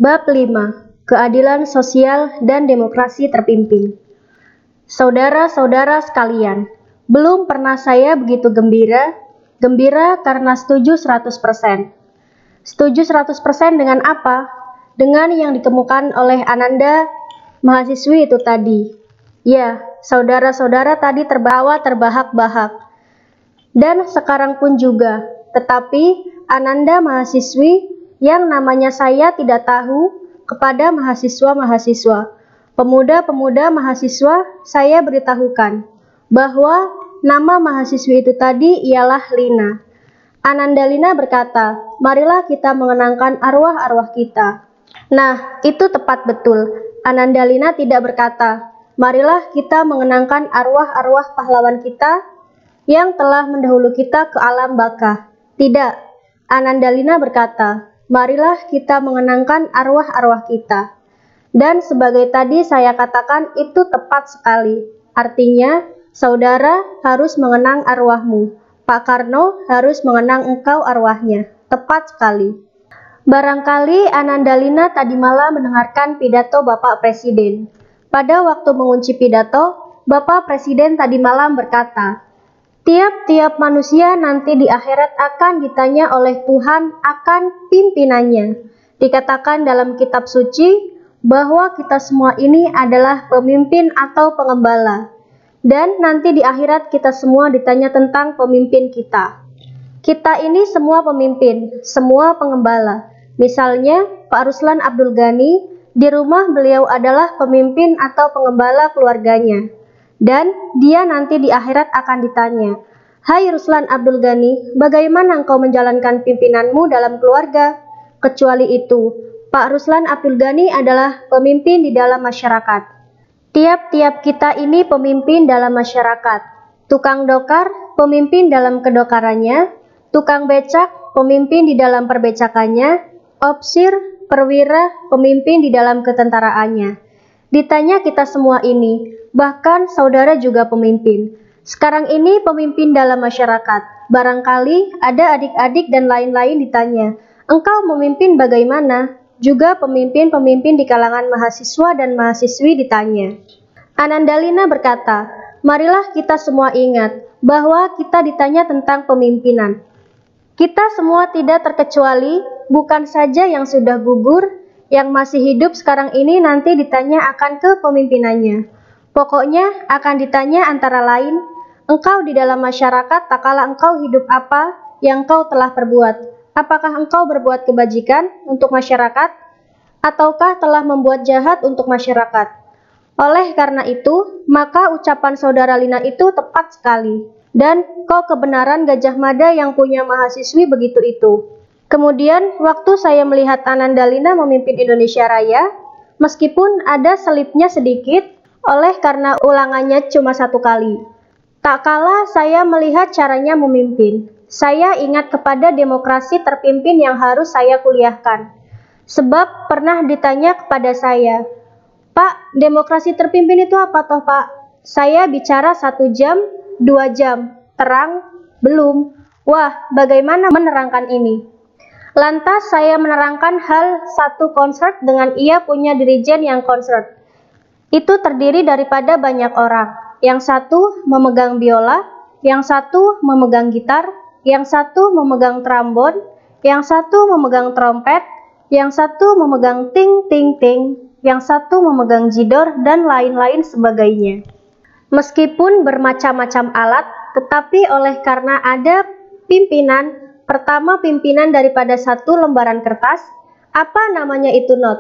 Bab 5. Keadilan sosial dan demokrasi terpimpin. Saudara-saudara sekalian, belum pernah saya begitu gembira karena setuju 100%. Setuju 100% dengan apa? Dengan yang dikemukakan oleh Ananda mahasiswi itu tadi. Ya, saudara-saudara tadi terbawa terbahak-bahak. Dan sekarang pun juga, tetapi Ananda mahasiswi yang namanya saya tidak tahu kepada mahasiswa-mahasiswa, pemuda-pemuda mahasiswa, saya beritahukan bahwa nama mahasiswi itu tadi ialah Lina. Ananda Lina berkata, marilah kita mengenangkan arwah-arwah kita. Nah, itu tepat betul. Ananda Lina tidak berkata, marilah kita mengenangkan arwah-arwah pahlawan kita yang telah mendahulu kita ke alam baka. Tidak, Ananda Lina berkata, marilah kita mengenangkan arwah-arwah kita. Dan sebagai tadi saya katakan itu tepat sekali. Artinya, saudara harus mengenang arwahmu. Pak Karno harus mengenang engkau arwahnya. Tepat sekali. Barangkali Ananda Lina tadi malam mendengarkan pidato Bapak Presiden. Pada waktu mengunci pidato, Bapak Presiden tadi malam berkata, tiap-tiap manusia nanti di akhirat akan ditanya oleh Tuhan akan pimpinannya. Dikatakan dalam kitab suci bahwa kita semua ini adalah pemimpin atau pengembala. Dan nanti di akhirat kita semua ditanya tentang pemimpin kita. Kita ini semua pemimpin, semua pengembala. Misalnya Pak Ruslan Abdul Ghani, di rumah beliau adalah pemimpin atau pengembala keluarganya. Dan dia nanti di akhirat akan ditanya, hai Ruslan Abdul Ghani, bagaimana engkau menjalankan pimpinanmu dalam keluarga? Kecuali itu, Pak Ruslan Abdul Ghani adalah pemimpin di dalam masyarakat. Tiap-tiap kita ini pemimpin dalam masyarakat. Tukang dokar, pemimpin dalam kedokarannya. Tukang becak, pemimpin di dalam perbecakannya. Opsir, perwira, pemimpin di dalam ketentaraannya. Ditanya kita semua ini, bahkan saudara juga pemimpin. Sekarang ini pemimpin dalam masyarakat. Barangkali ada adik-adik dan lain-lain ditanya, engkau memimpin bagaimana? Juga pemimpin-pemimpin di kalangan mahasiswa dan mahasiswi ditanya. Ananda Lina berkata, marilah kita semua ingat bahwa kita ditanya tentang pemimpinan. Kita semua tidak terkecuali, bukan saja yang sudah gugur, yang masih hidup sekarang ini nanti ditanya akan kepemimpinannya. Pokoknya akan ditanya antara lain, engkau di dalam masyarakat tak kala engkau hidup apa yang engkau telah perbuat. Apakah engkau berbuat kebajikan untuk masyarakat? Ataukah telah membuat jahat untuk masyarakat? Oleh karena itu, maka ucapan saudara Lina itu tepat sekali. Dan kau kebenaran Gajah Mada yang punya mahasiswi begitu itu. Kemudian, waktu saya melihat Ananda Lina memimpin Indonesia Raya, meskipun ada selipnya sedikit, oleh karena ulangannya cuma satu kali. Tak kala saya melihat caranya memimpin, saya ingat kepada demokrasi terpimpin yang harus saya kuliahkan. Sebab pernah ditanya kepada saya, Pak, demokrasi terpimpin itu apa toh Pak? Saya bicara 1 jam, 2 jam, terang, belum. Wah, bagaimana menerangkan ini? Lantas saya menerangkan hal satu konsert dengan ia punya dirijen yang konsert. Itu terdiri daripada banyak orang. Yang satu memegang biola, yang satu memegang gitar, yang satu memegang trombon, yang satu memegang trompet, yang satu memegang ting-ting-ting, yang satu memegang jidor, dan lain-lain sebagainya. Meskipun bermacam-macam alat, tetapi oleh karena ada pimpinan, pertama pimpinan daripada satu lembaran kertas, apa namanya itu not?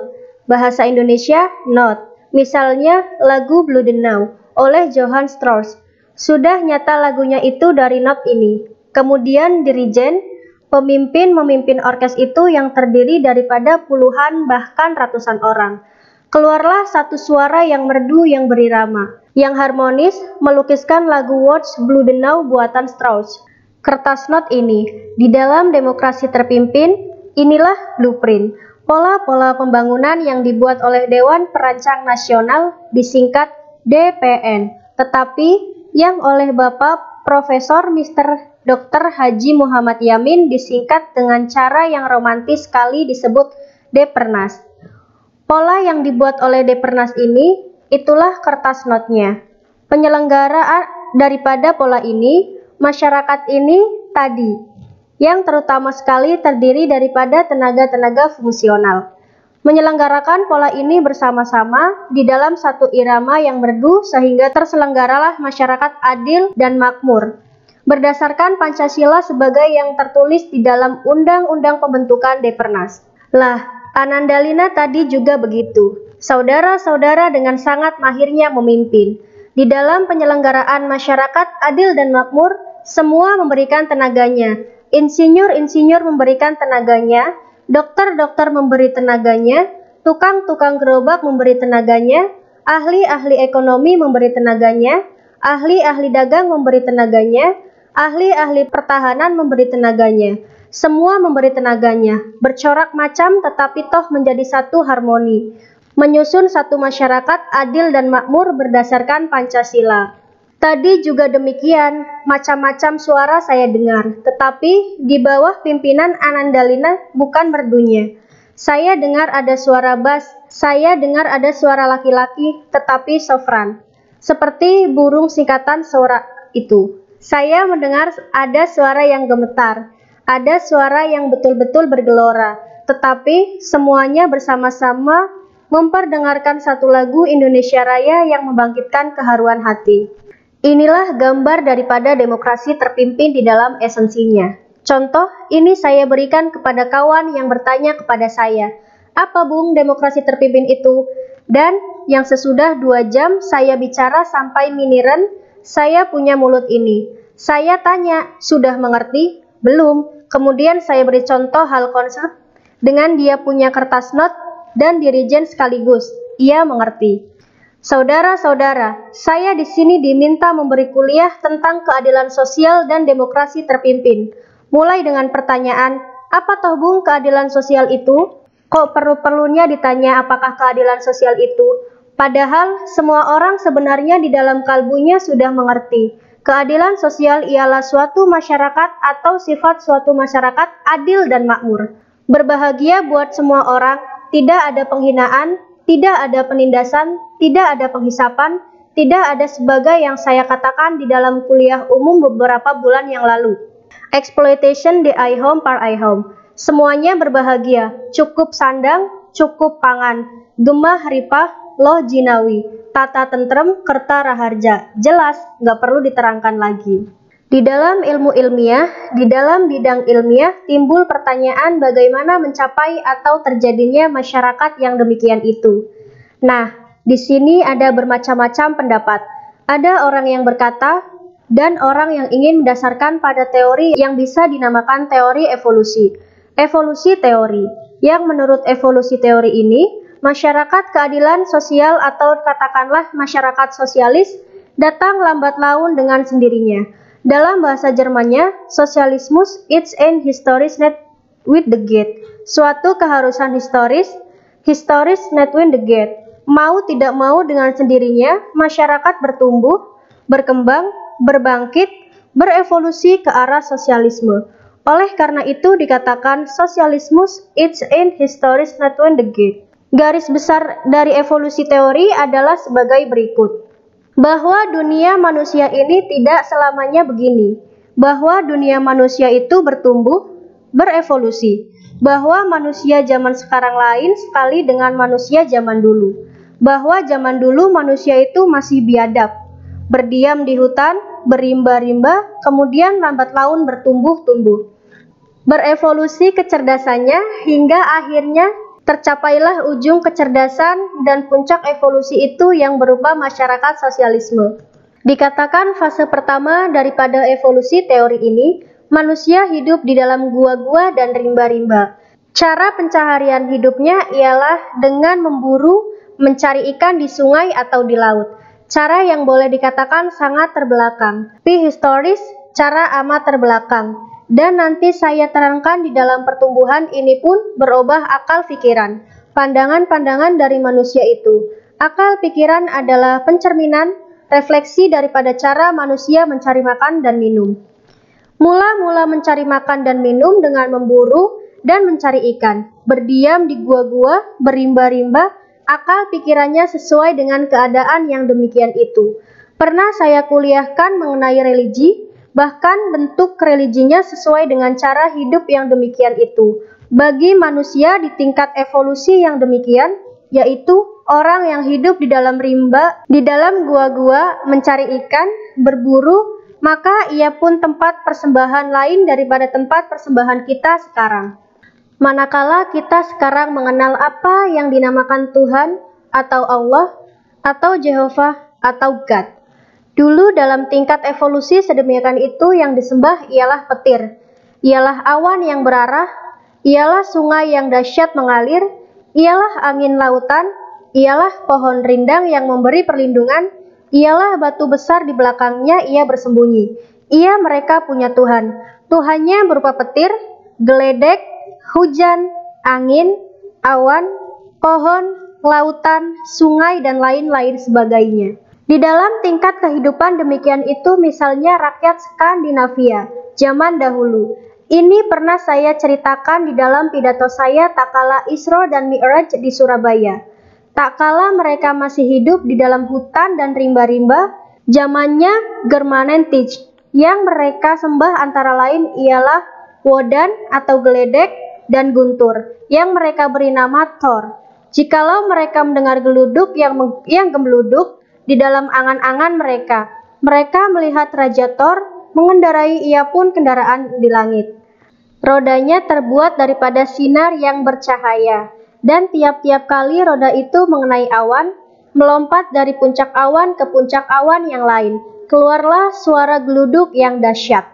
Bahasa Indonesia, not. Misalnya lagu Blue the Now oleh Johann Strauss. Sudah nyata lagunya itu dari not ini. Kemudian dirijen, pemimpin memimpin orkes itu yang terdiri daripada puluhan bahkan ratusan orang. Keluarlah satu suara yang merdu yang berirama, yang harmonis melukiskan lagu Words Blue the Now buatan Strauss. Kertas not ini, di dalam demokrasi terpimpin, inilah blueprint, pola-pola pembangunan yang dibuat oleh Dewan Perancang Nasional disingkat DPN, tetapi yang oleh Bapak Profesor Mr. Dr. Haji Muhammad Yamin disingkat dengan cara yang romantis sekali disebut Depernas. Pola yang dibuat oleh Depernas ini, itulah kertas notnya. Penyelenggara daripada pola ini, masyarakat ini tadi, yang terutama sekali terdiri daripada tenaga-tenaga fungsional. Menyelenggarakan pola ini bersama-sama di dalam satu irama yang merdu sehingga terselenggaralah masyarakat adil dan makmur, berdasarkan Pancasila sebagai yang tertulis di dalam Undang-Undang Pembentukan Depernas. Lah, Anandalina tadi juga begitu. Saudara-saudara dengan sangat mahirnya memimpin. Di dalam penyelenggaraan masyarakat adil dan makmur, semua memberikan tenaganya. Insinyur-insinyur memberikan tenaganya, dokter-dokter memberi tenaganya, tukang-tukang gerobak memberi tenaganya, ahli-ahli ekonomi memberi tenaganya, ahli-ahli dagang memberi tenaganya, ahli-ahli pertahanan memberi tenaganya. Semua memberi tenaganya, bercorak macam tetapi toh menjadi satu harmoni, menyusun satu masyarakat adil dan makmur berdasarkan Pancasila. Tadi juga demikian, macam-macam suara saya dengar, tetapi di bawah pimpinan Anandalina bukan merdunya. Saya dengar ada suara bass, saya dengar ada suara laki-laki, tetapi sofran, seperti burung singkatan suara itu. Saya mendengar ada suara yang gemetar, ada suara yang betul-betul bergelora, tetapi semuanya bersama-sama memperdengarkan satu lagu Indonesia Raya yang membangkitkan keharuan hati. Inilah gambar daripada demokrasi terpimpin di dalam esensinya. Contoh, ini saya berikan kepada kawan yang bertanya kepada saya, apa Bung demokrasi terpimpin itu? Dan yang sesudah 2 jam saya bicara sampai miniren, saya punya mulut ini. Saya tanya, sudah mengerti? Belum. Kemudian saya beri contoh hal konsep dengan dia punya kertas not dan dirijen sekaligus. Ia mengerti. Saudara-saudara, saya di sini diminta memberi kuliah tentang keadilan sosial dan demokrasi terpimpin. Mulai dengan pertanyaan, apa toh Bung keadilan sosial itu? Kok perlu-perlunya ditanya apakah keadilan sosial itu? Padahal semua orang sebenarnya di dalam kalbunya sudah mengerti. Keadilan sosial ialah suatu masyarakat atau sifat suatu masyarakat adil dan makmur. Berbahagia buat semua orang, tidak ada penghinaan, tidak ada penindasan, tidak ada penghisapan, tidak ada sebagai yang saya katakan di dalam kuliah umum beberapa bulan yang lalu. Exploitation di iHome par iHome. Semuanya berbahagia, cukup sandang, cukup pangan, gemah ripah, loh jinawi, tata tentrem, kerta raharja. Jelas, nggak perlu diterangkan lagi. Di dalam ilmu ilmiah, di dalam bidang ilmiah, timbul pertanyaan bagaimana mencapai atau terjadinya masyarakat yang demikian itu. Nah, di sini ada bermacam-macam pendapat. Ada orang yang berkata, dan orang yang ingin mendasarkan pada teori yang bisa dinamakan teori evolusi. Evolusi teori, yang menurut evolusi teori ini, masyarakat keadilan sosial atau katakanlah masyarakat sosialis datang lambat laun dengan sendirinya. Dalam bahasa Jermannya, Sozialismus ist ein historisch net with the gate. Suatu keharusan historis net with the gate. Mau tidak mau dengan sendirinya, masyarakat bertumbuh, berkembang, berbangkit, berevolusi ke arah sosialisme. Oleh karena itu dikatakan Sozialismus ist ein historisch net with the gate. Garis besar dari evolusi teori adalah sebagai berikut. Bahwa dunia manusia ini tidak selamanya begini. Bahwa dunia manusia itu bertumbuh, berevolusi. Bahwa manusia zaman sekarang lain sekali dengan manusia zaman dulu. Bahwa zaman dulu manusia itu masih biadab, berdiam di hutan, berimba-rimba, kemudian lambat laun bertumbuh-tumbuh. Berevolusi kecerdasannya hingga akhirnya tercapailah ujung kecerdasan dan puncak evolusi itu yang berupa masyarakat sosialisme. Dikatakan fase pertama daripada evolusi teori ini, manusia hidup di dalam gua-gua dan rimba-rimba. Cara pencaharian hidupnya ialah dengan memburu, mencari ikan di sungai atau di laut. Cara yang boleh dikatakan sangat terbelakang. Prehistoris, cara amat terbelakang. Dan nanti saya terangkan di dalam pertumbuhan ini pun berubah akal pikiran, pandangan-pandangan dari manusia itu. Akal pikiran adalah pencerminan, refleksi daripada cara manusia mencari makan dan minum. Mula-mula mencari makan dan minum dengan memburu, dan mencari ikan, berdiam di gua-gua, berimba-rimba, akal pikirannya sesuai dengan keadaan yang demikian itu. Pernah saya kuliahkan mengenai religi, bahkan bentuk religinya sesuai dengan cara hidup yang demikian itu. Bagi manusia di tingkat evolusi yang demikian, yaitu orang yang hidup di dalam rimba, di dalam gua-gua, mencari ikan, berburu, maka ia pun tempat persembahan lain daripada tempat persembahan kita sekarang. Manakala kita sekarang mengenal apa yang dinamakan Tuhan, atau Allah, atau Jehovah, atau God. Dulu dalam tingkat evolusi sedemikian itu yang disembah ialah petir, ialah awan yang berarah, ialah sungai yang dahsyat mengalir, ialah angin lautan, ialah pohon rindang yang memberi perlindungan, ialah batu besar di belakangnya ia bersembunyi. Ia mereka punya Tuhan. Tuhannya berupa petir, geledek, hujan, angin, awan, pohon, lautan, sungai, dan lain-lain sebagainya. Di dalam tingkat kehidupan demikian itu misalnya rakyat Skandinavia zaman dahulu. Ini pernah saya ceritakan di dalam pidato saya tak kala Isra dan Mi'raj di Surabaya. Tak kala mereka masih hidup di dalam hutan dan rimba-rimba, zamannya Germanentig, yang mereka sembah antara lain ialah Wodan atau geledek dan guntur, yang mereka beri nama Thor. Jikalau mereka mendengar geluduk yang gemeluduk di dalam angan-angan mereka, mereka melihat Raja Thor mengendarai ia pun kendaraan di langit. Rodanya terbuat daripada sinar yang bercahaya, dan tiap-tiap kali roda itu mengenai awan, melompat dari puncak awan ke puncak awan yang lain, keluarlah suara geluduk yang dahsyat.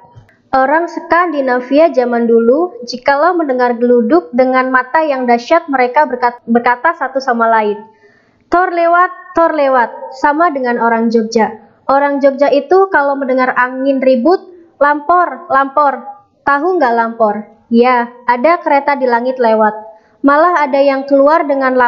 Orang Skandinavia zaman dulu, jikalau mendengar geluduk dengan mata yang dahsyat, mereka berkata satu sama lain, Thor lewat, sama dengan orang Jogja. Orang Jogja itu kalau mendengar angin ribut, lampor, tahu nggak lampor? Ya, ada kereta di langit lewat. Malah ada yang keluar dengan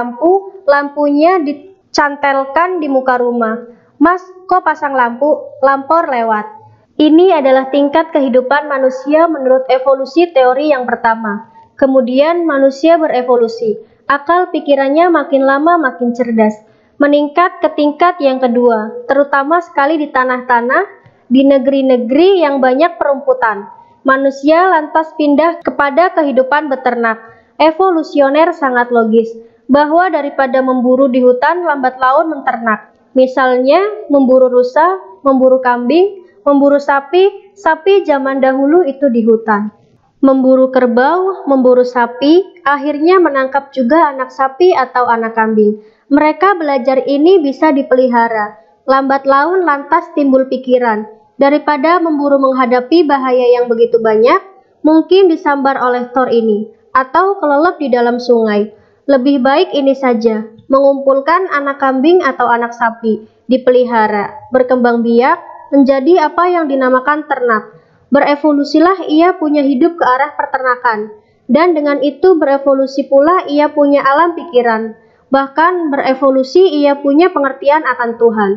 lampunya dicantelkan di muka rumah. Mas, kok pasang lampu? Lampor lewat. Ini adalah tingkat kehidupan manusia menurut evolusi teori yang pertama. Kemudian manusia berevolusi. Akal pikirannya makin lama makin cerdas. Meningkat ke tingkat yang kedua, terutama sekali di tanah-tanah, di negeri-negeri yang banyak perumputan. Manusia lantas pindah kepada kehidupan beternak. Evolusioner sangat logis, bahwa daripada memburu di hutan, lambat laun menternak. Misalnya, memburu rusa, memburu kambing, memburu sapi zaman dahulu itu di hutan. Memburu kerbau, memburu sapi, akhirnya menangkap juga anak sapi atau anak kambing. Mereka belajar ini bisa dipelihara. Lambat laun lantas timbul pikiran, daripada memburu menghadapi bahaya yang begitu banyak, mungkin disambar oleh Thor ini, atau kelelep di dalam sungai. Lebih baik ini saja, mengumpulkan anak kambing atau anak sapi, dipelihara, berkembang biak, menjadi apa yang dinamakan ternak. Berevolusilah ia punya hidup ke arah peternakan, dan dengan itu berevolusi pula ia punya alam pikiran. Bahkan berevolusi ia punya pengertian akan Tuhan.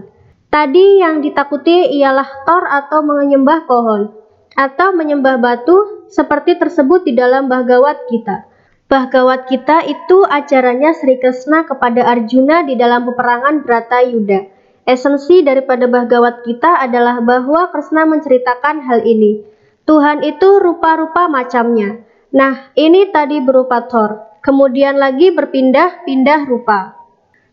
Tadi yang ditakuti ialah Thor atau menyembah pohon, atau menyembah batu seperti tersebut di dalam Bhagavad Gita. Bhagavad Gita itu ajarannya Sri Krishna kepada Arjuna di dalam peperangan Bratayuda. Esensi daripada Bhagavad Gita adalah bahwa Krishna menceritakan hal ini. Tuhan itu rupa-rupa macamnya. Nah, ini tadi berupa Thor. Kemudian lagi berpindah-pindah rupa.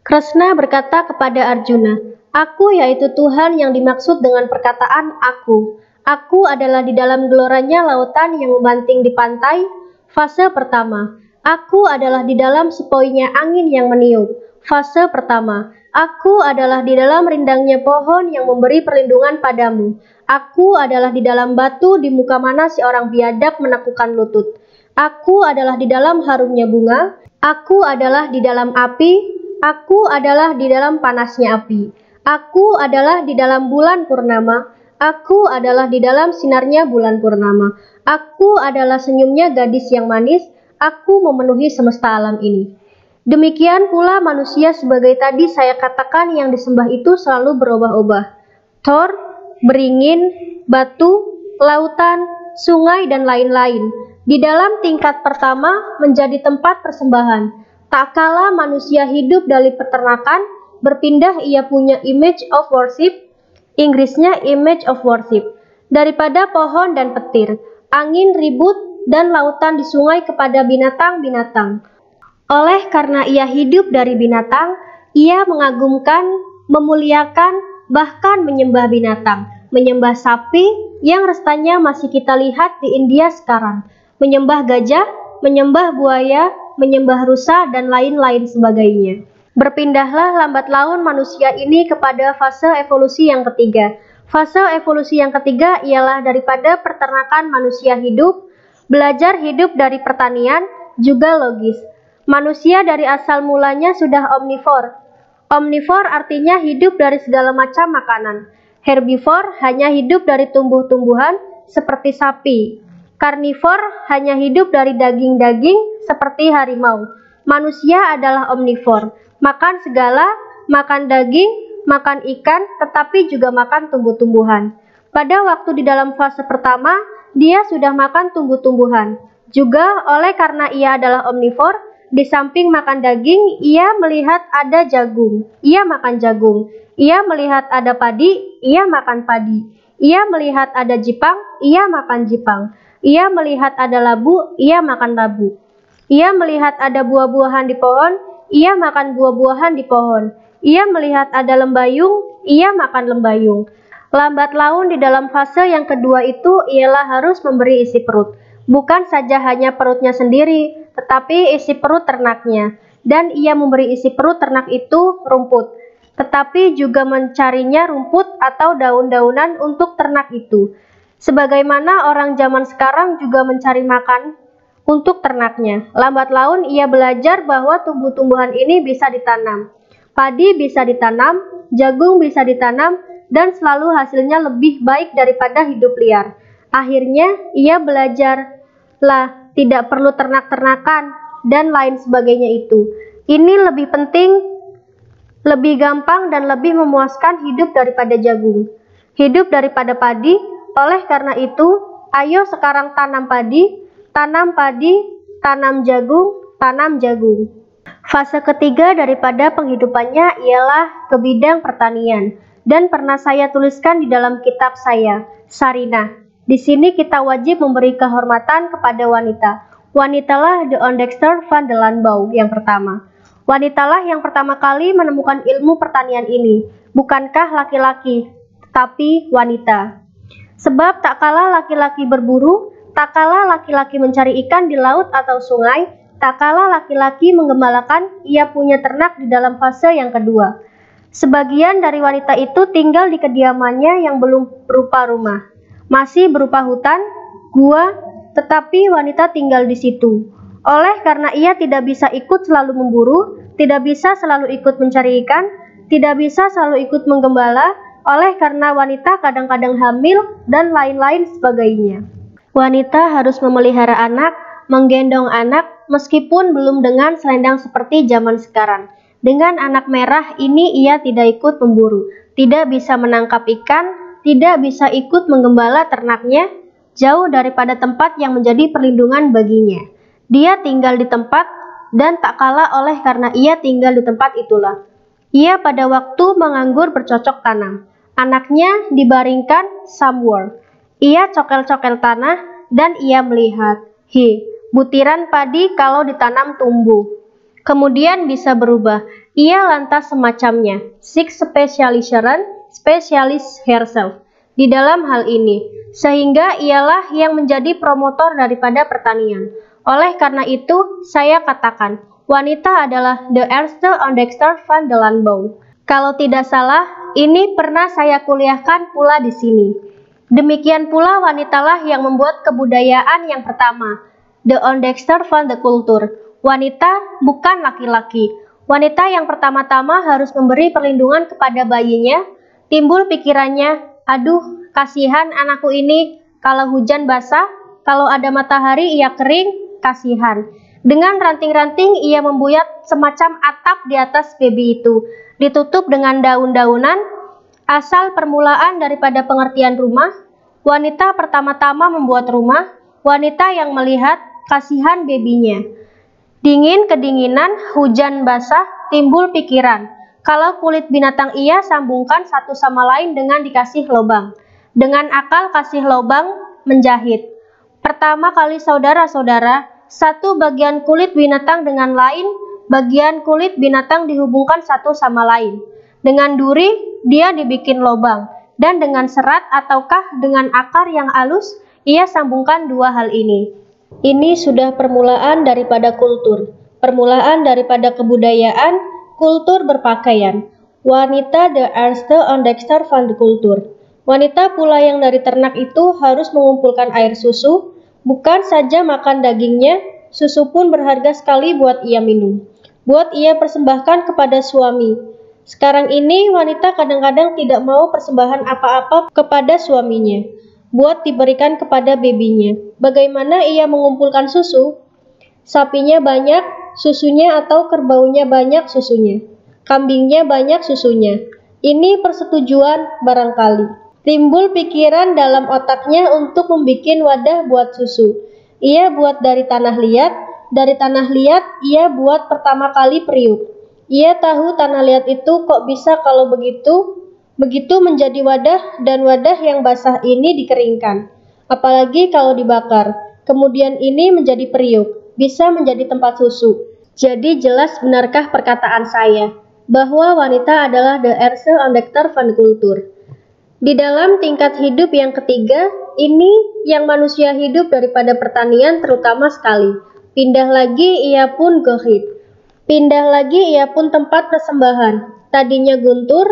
Krishna berkata kepada Arjuna, Aku yaitu Tuhan yang dimaksud dengan perkataan aku. Aku adalah di dalam geloranya lautan yang membanting di pantai, fase pertama. Aku adalah di dalam sepoi-nya angin yang meniup, fase pertama. Aku adalah di dalam rindangnya pohon yang memberi perlindungan padamu. Aku adalah di dalam batu di muka mana seorang biadab menekukkan lutut. Aku adalah di dalam harumnya bunga, aku adalah di dalam api, aku adalah di dalam panasnya api, aku adalah di dalam bulan purnama, aku adalah di dalam sinarnya bulan purnama, aku adalah senyumnya gadis yang manis, aku memenuhi semesta alam ini. Demikian pula manusia sebagai tadi saya katakan yang disembah itu selalu berubah-ubah. Thor, beringin, batu, lautan, sungai, dan lain-lain. Di dalam tingkat pertama menjadi tempat persembahan. Tak kala manusia hidup dari peternakan, berpindah ia punya image of worship, Inggrisnya image of worship, daripada pohon dan petir, angin ribut, dan lautan di sungai kepada binatang-binatang. Oleh karena ia hidup dari binatang, ia mengagumkan, memuliakan, bahkan menyembah binatang, menyembah sapi yang restanya masih kita lihat di India sekarang, menyembah gajah, menyembah buaya, menyembah rusa, dan lain-lain sebagainya. Berpindahlah lambat laun manusia ini kepada fase evolusi yang ketiga. Fase evolusi yang ketiga ialah daripada peternakan manusia hidup, belajar hidup dari pertanian, juga logis. Manusia dari asal mulanya sudah omnivor. Omnivor artinya hidup dari segala macam makanan. Herbivor hanya hidup dari tumbuh-tumbuhan seperti sapi. Karnivor hanya hidup dari daging-daging seperti harimau. Manusia adalah omnivor, makan segala, makan daging, makan ikan, tetapi juga makan tumbuh-tumbuhan. Pada waktu di dalam fase pertama, dia sudah makan tumbuh-tumbuhan. Juga oleh karena ia adalah omnivor, di samping makan daging, ia melihat ada jagung, ia makan jagung. Ia melihat ada padi, ia makan padi. Ia melihat ada jipang, ia makan jipang. Ia melihat ada labu, ia makan labu. Ia melihat ada buah-buahan di pohon, ia makan buah-buahan di pohon. Ia melihat ada lembayung, ia makan lembayung. Lambat laun di dalam fase yang kedua itu ialah harus memberi isi perut. Bukan saja hanya perutnya sendiri, tetapi isi perut ternaknya. Dan ia memberi isi perut ternak itu rumput, tetapi juga mencarinya rumput atau daun-daunan untuk ternak itu. Sebagaimana orang zaman sekarang juga mencari makan untuk ternaknya. Lambat laun ia belajar bahwa tumbuh-tumbuhan ini bisa ditanam. Padi bisa ditanam, jagung bisa ditanam, dan selalu hasilnya lebih baik daripada hidup liar. Akhirnya ia belajarlah tidak perlu ternak-ternakan dan lain sebagainya itu. Ini lebih penting, lebih gampang dan lebih memuaskan hidup daripada jagung, hidup daripada padi. Oleh karena itu, ayo sekarang tanam padi, tanam jagung, tanam jagung. Fase ketiga daripada penghidupannya ialah ke bidang pertanian, dan pernah saya tuliskan di dalam kitab saya, Sarinah. Di sini kita wajib memberi kehormatan kepada wanita. Wanitalah the Oudekster van de Landbouw yang pertama. Wanitalah yang pertama kali menemukan ilmu pertanian ini, bukankah laki-laki, tetapi wanita. Sebab tak kala laki-laki berburu, tak kala laki-laki mencari ikan di laut atau sungai, tak kala laki-laki menggembalakan, ia punya ternak di dalam fase yang kedua. Sebagian dari wanita itu tinggal di kediamannya yang belum berupa rumah, masih berupa hutan, gua, tetapi wanita tinggal di situ. Oleh karena ia tidak bisa ikut selalu memburu, tidak bisa selalu ikut mencari ikan, tidak bisa selalu ikut menggembala, oleh karena wanita kadang-kadang hamil dan lain-lain sebagainya. Wanita harus memelihara anak, menggendong anak, meskipun belum dengan selendang seperti zaman sekarang. Dengan anak merah ini ia tidak ikut memburu, tidak bisa menangkap ikan, tidak bisa ikut menggembala ternaknya, jauh daripada tempat yang menjadi perlindungan baginya. Dia tinggal di tempat, dan tak kalah oleh karena ia tinggal di tempat itulah. Ia pada waktu menganggur bercocok tanam. Anaknya dibaringkan somewhere. Ia cokel-cokel tanah, dan ia melihat, butiran padi kalau ditanam tumbuh. Kemudian bisa berubah. Ia lantas semacamnya, seek specialization, specialist herself, di dalam hal ini, sehingga ialah yang menjadi promotor daripada pertanian. Oleh karena itu, saya katakan, wanita adalah the eerste Oudekster van de Landbouw. Kalau tidak salah, ini pernah saya kuliahkan pula di sini. Demikian pula wanitalah yang membuat kebudayaan yang pertama, the Oudekster van de Cultuur. Wanita bukan laki-laki. Wanita yang pertama-tama harus memberi perlindungan kepada bayinya. Timbul pikirannya, aduh, kasihan anakku ini, kalau hujan basah, kalau ada matahari ia kering, kasihan. Dengan ranting-ranting ia membuyat semacam atap di atas baby itu, ditutup dengan daun-daunan. Asal permulaan daripada pengertian rumah, wanita pertama-tama membuat rumah, wanita yang melihat kasihan bebinya. Dingin kedinginan, hujan basah, timbul pikiran. Kalau kulit binatang ia sambungkan satu sama lain dengan dikasih lobang. Dengan akal kasih lobang menjahit. Pertama kali saudara-saudara, satu bagian kulit binatang dengan lain, bagian kulit binatang dihubungkan satu sama lain. Dengan duri, dia dibikin lobang. Dan dengan serat ataukah dengan akar yang halus, ia sambungkan dua hal ini. Ini sudah permulaan daripada kultur, permulaan daripada kebudayaan, kultur berpakaian. Wanita the eerste ontdekster van de kultur. Wanita pula yang dari ternak itu harus mengumpulkan air susu, bukan saja makan dagingnya, susu pun berharga sekali buat ia minum. Buat ia persembahkan kepada suami. Sekarang ini wanita kadang-kadang tidak mau persembahan apa-apa kepada suaminya, buat diberikan kepada bebinya. Bagaimana ia mengumpulkan susu? Sapinya banyak susunya atau kerbaunya banyak susunya. Kambingnya banyak susunya. Ini persetujuan barangkali. Timbul pikiran dalam otaknya untuk membuat wadah buat susu. Ia buat dari tanah liat. Dari tanah liat ia buat pertama kali periuk. Ia tahu tanah liat itu kok bisa kalau begitu menjadi wadah, dan wadah yang basah ini dikeringkan. Apalagi kalau dibakar. Kemudian ini menjadi periuk, bisa menjadi tempat susu. Jadi jelas benarkah perkataan saya, bahwa wanita adalah de eerste ontdekter van de kultur. Di dalam tingkat hidup yang ketiga, ini yang manusia hidup daripada pertanian terutama sekali. Pindah lagi ia pun gehit. Pindah lagi ia pun tempat persembahan. Tadinya guntur,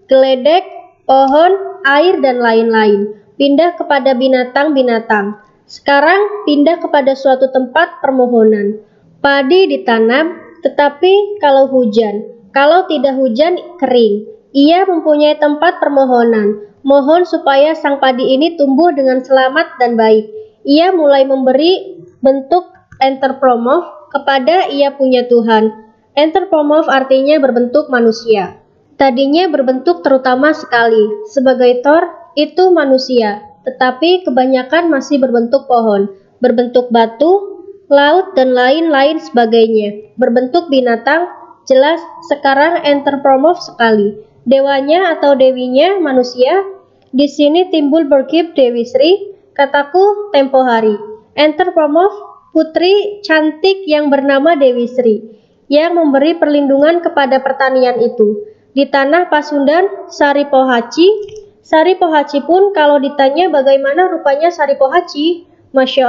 geledek, pohon, air, dan lain-lain. Pindah kepada binatang-binatang. Sekarang pindah kepada suatu tempat permohonan. Padi ditanam, tetapi kalau hujan. Kalau tidak hujan, kering. Ia mempunyai tempat permohonan. Mohon supaya sang padi ini tumbuh dengan selamat dan baik. Ia mulai memberi bentuk anthropomorph kepada ia punya Tuhan. Anthropomorph artinya berbentuk manusia. Tadinya berbentuk terutama sekali, sebagai Thor itu manusia, tetapi kebanyakan masih berbentuk pohon, berbentuk batu, laut, dan lain-lain sebagainya. Berbentuk binatang, jelas sekarang anthropomorph sekali. Dewanya atau dewinya manusia. Di sini timbul berkip Dewi Sri, kataku tempo hari. Anthropomorph, putri cantik yang bernama Dewi Sri, yang memberi perlindungan kepada pertanian itu. Di tanah Pasundan, Sari Pohaci pun kalau ditanya bagaimana rupanya Sari Pohaci, Masya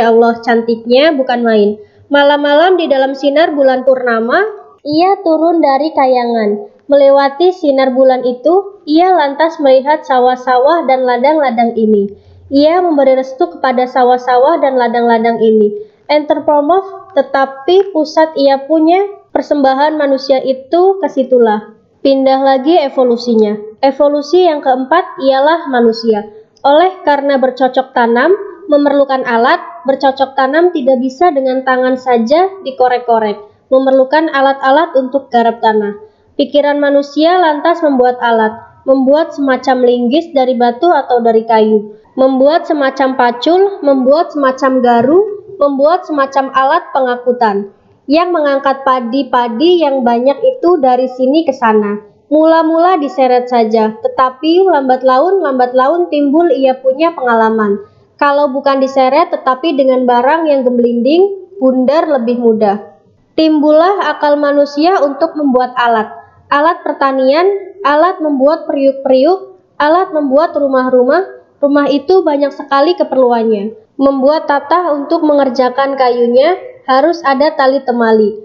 Allah cantiknya bukan main. Malam-malam di dalam sinar bulan purnama, ia turun dari kayangan. Melewati sinar bulan itu, ia lantas melihat sawah-sawah dan ladang-ladang ini. Ia memberi restu kepada sawah-sawah dan ladang-ladang ini. Anthropomorph, tetapi pusat ia punya persembahan manusia itu kesitulah. Pindah lagi evolusinya. Evolusi yang keempat ialah manusia. Oleh karena bercocok tanam, memerlukan alat, bercocok tanam tidak bisa dengan tangan saja dikorek-korek. Memerlukan alat-alat untuk garap tanah. Pikiran manusia lantas membuat alat, membuat semacam linggis dari batu atau dari kayu, membuat semacam pacul, membuat semacam garu, membuat semacam alat pengangkutan, yang mengangkat padi-padi yang banyak itu dari sini ke sana. Mula-mula diseret saja, tetapi lambat laun timbul ia punya pengalaman. Kalau bukan diseret tetapi dengan barang yang gemblinding, bundar lebih mudah. Timbullah akal manusia untuk membuat alat. Alat pertanian, alat membuat periuk-periuk, alat membuat rumah-rumah. Rumah itu banyak sekali keperluannya. Membuat tatah untuk mengerjakan kayunya, harus ada tali temali.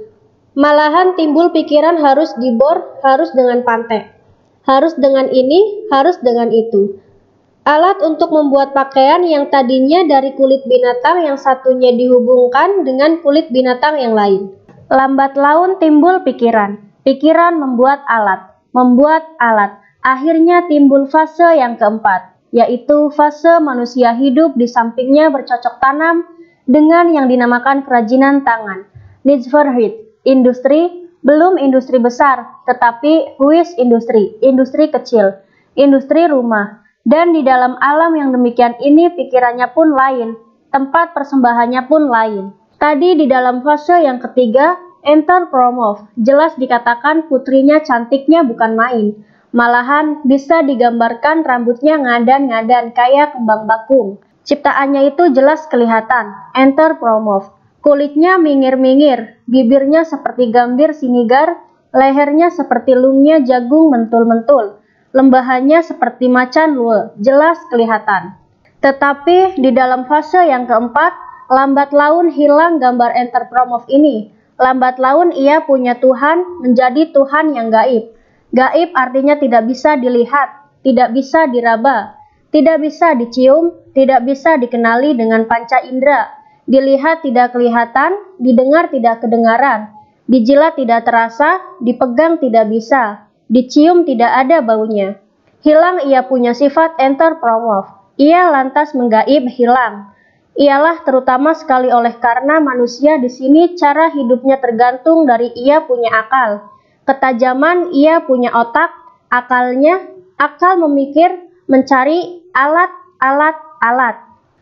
Malahan timbul pikiran harus dibor, harus dengan pantek. Harus dengan ini, harus dengan itu. Alat untuk membuat pakaian yang tadinya dari kulit binatang yang satunya dihubungkan dengan kulit binatang yang lain. Lambat laun timbul pikiran. Pikiran membuat alat. Akhirnya timbul fase yang keempat, yaitu fase manusia hidup di sampingnya bercocok tanam dengan yang dinamakan kerajinan tangan. Nijverheid, industri, belum industri besar, tetapi huis industri kecil, industri rumah. Dan di dalam alam yang demikian ini pikirannya pun lain. tempat persembahannya pun lain. Tadi di dalam fase yang ketiga, enter Promov, jelas dikatakan putrinya cantiknya bukan main. Malahan bisa digambarkan rambutnya ngadan-ngadan kayak kembang bakung. Ciptaannya itu jelas kelihatan, enter Promov. Kulitnya mingir-mingir, bibirnya seperti gambir sinigar, lehernya seperti lungnya jagung mentul-mentul. Lembahannya seperti macan lue, jelas kelihatan. Tetapi di dalam fase yang keempat, lambat laun hilang gambar enter Promov ini. Lambat laun ia punya Tuhan menjadi Tuhan yang gaib. Gaib artinya tidak bisa dilihat, tidak bisa diraba, tidak bisa dicium, tidak bisa dikenali dengan panca indera. Dilihat tidak kelihatan, didengar tidak kedengaran, dijilat tidak terasa, dipegang tidak bisa, dicium tidak ada baunya. Hilang ia punya sifat enter Promov. Ia lantas menggaib hilang. Ialah terutama sekali oleh karena manusia di sini cara hidupnya tergantung dari ia punya akal. Ketajaman ia punya otak, akalnya, akal memikir, mencari alat.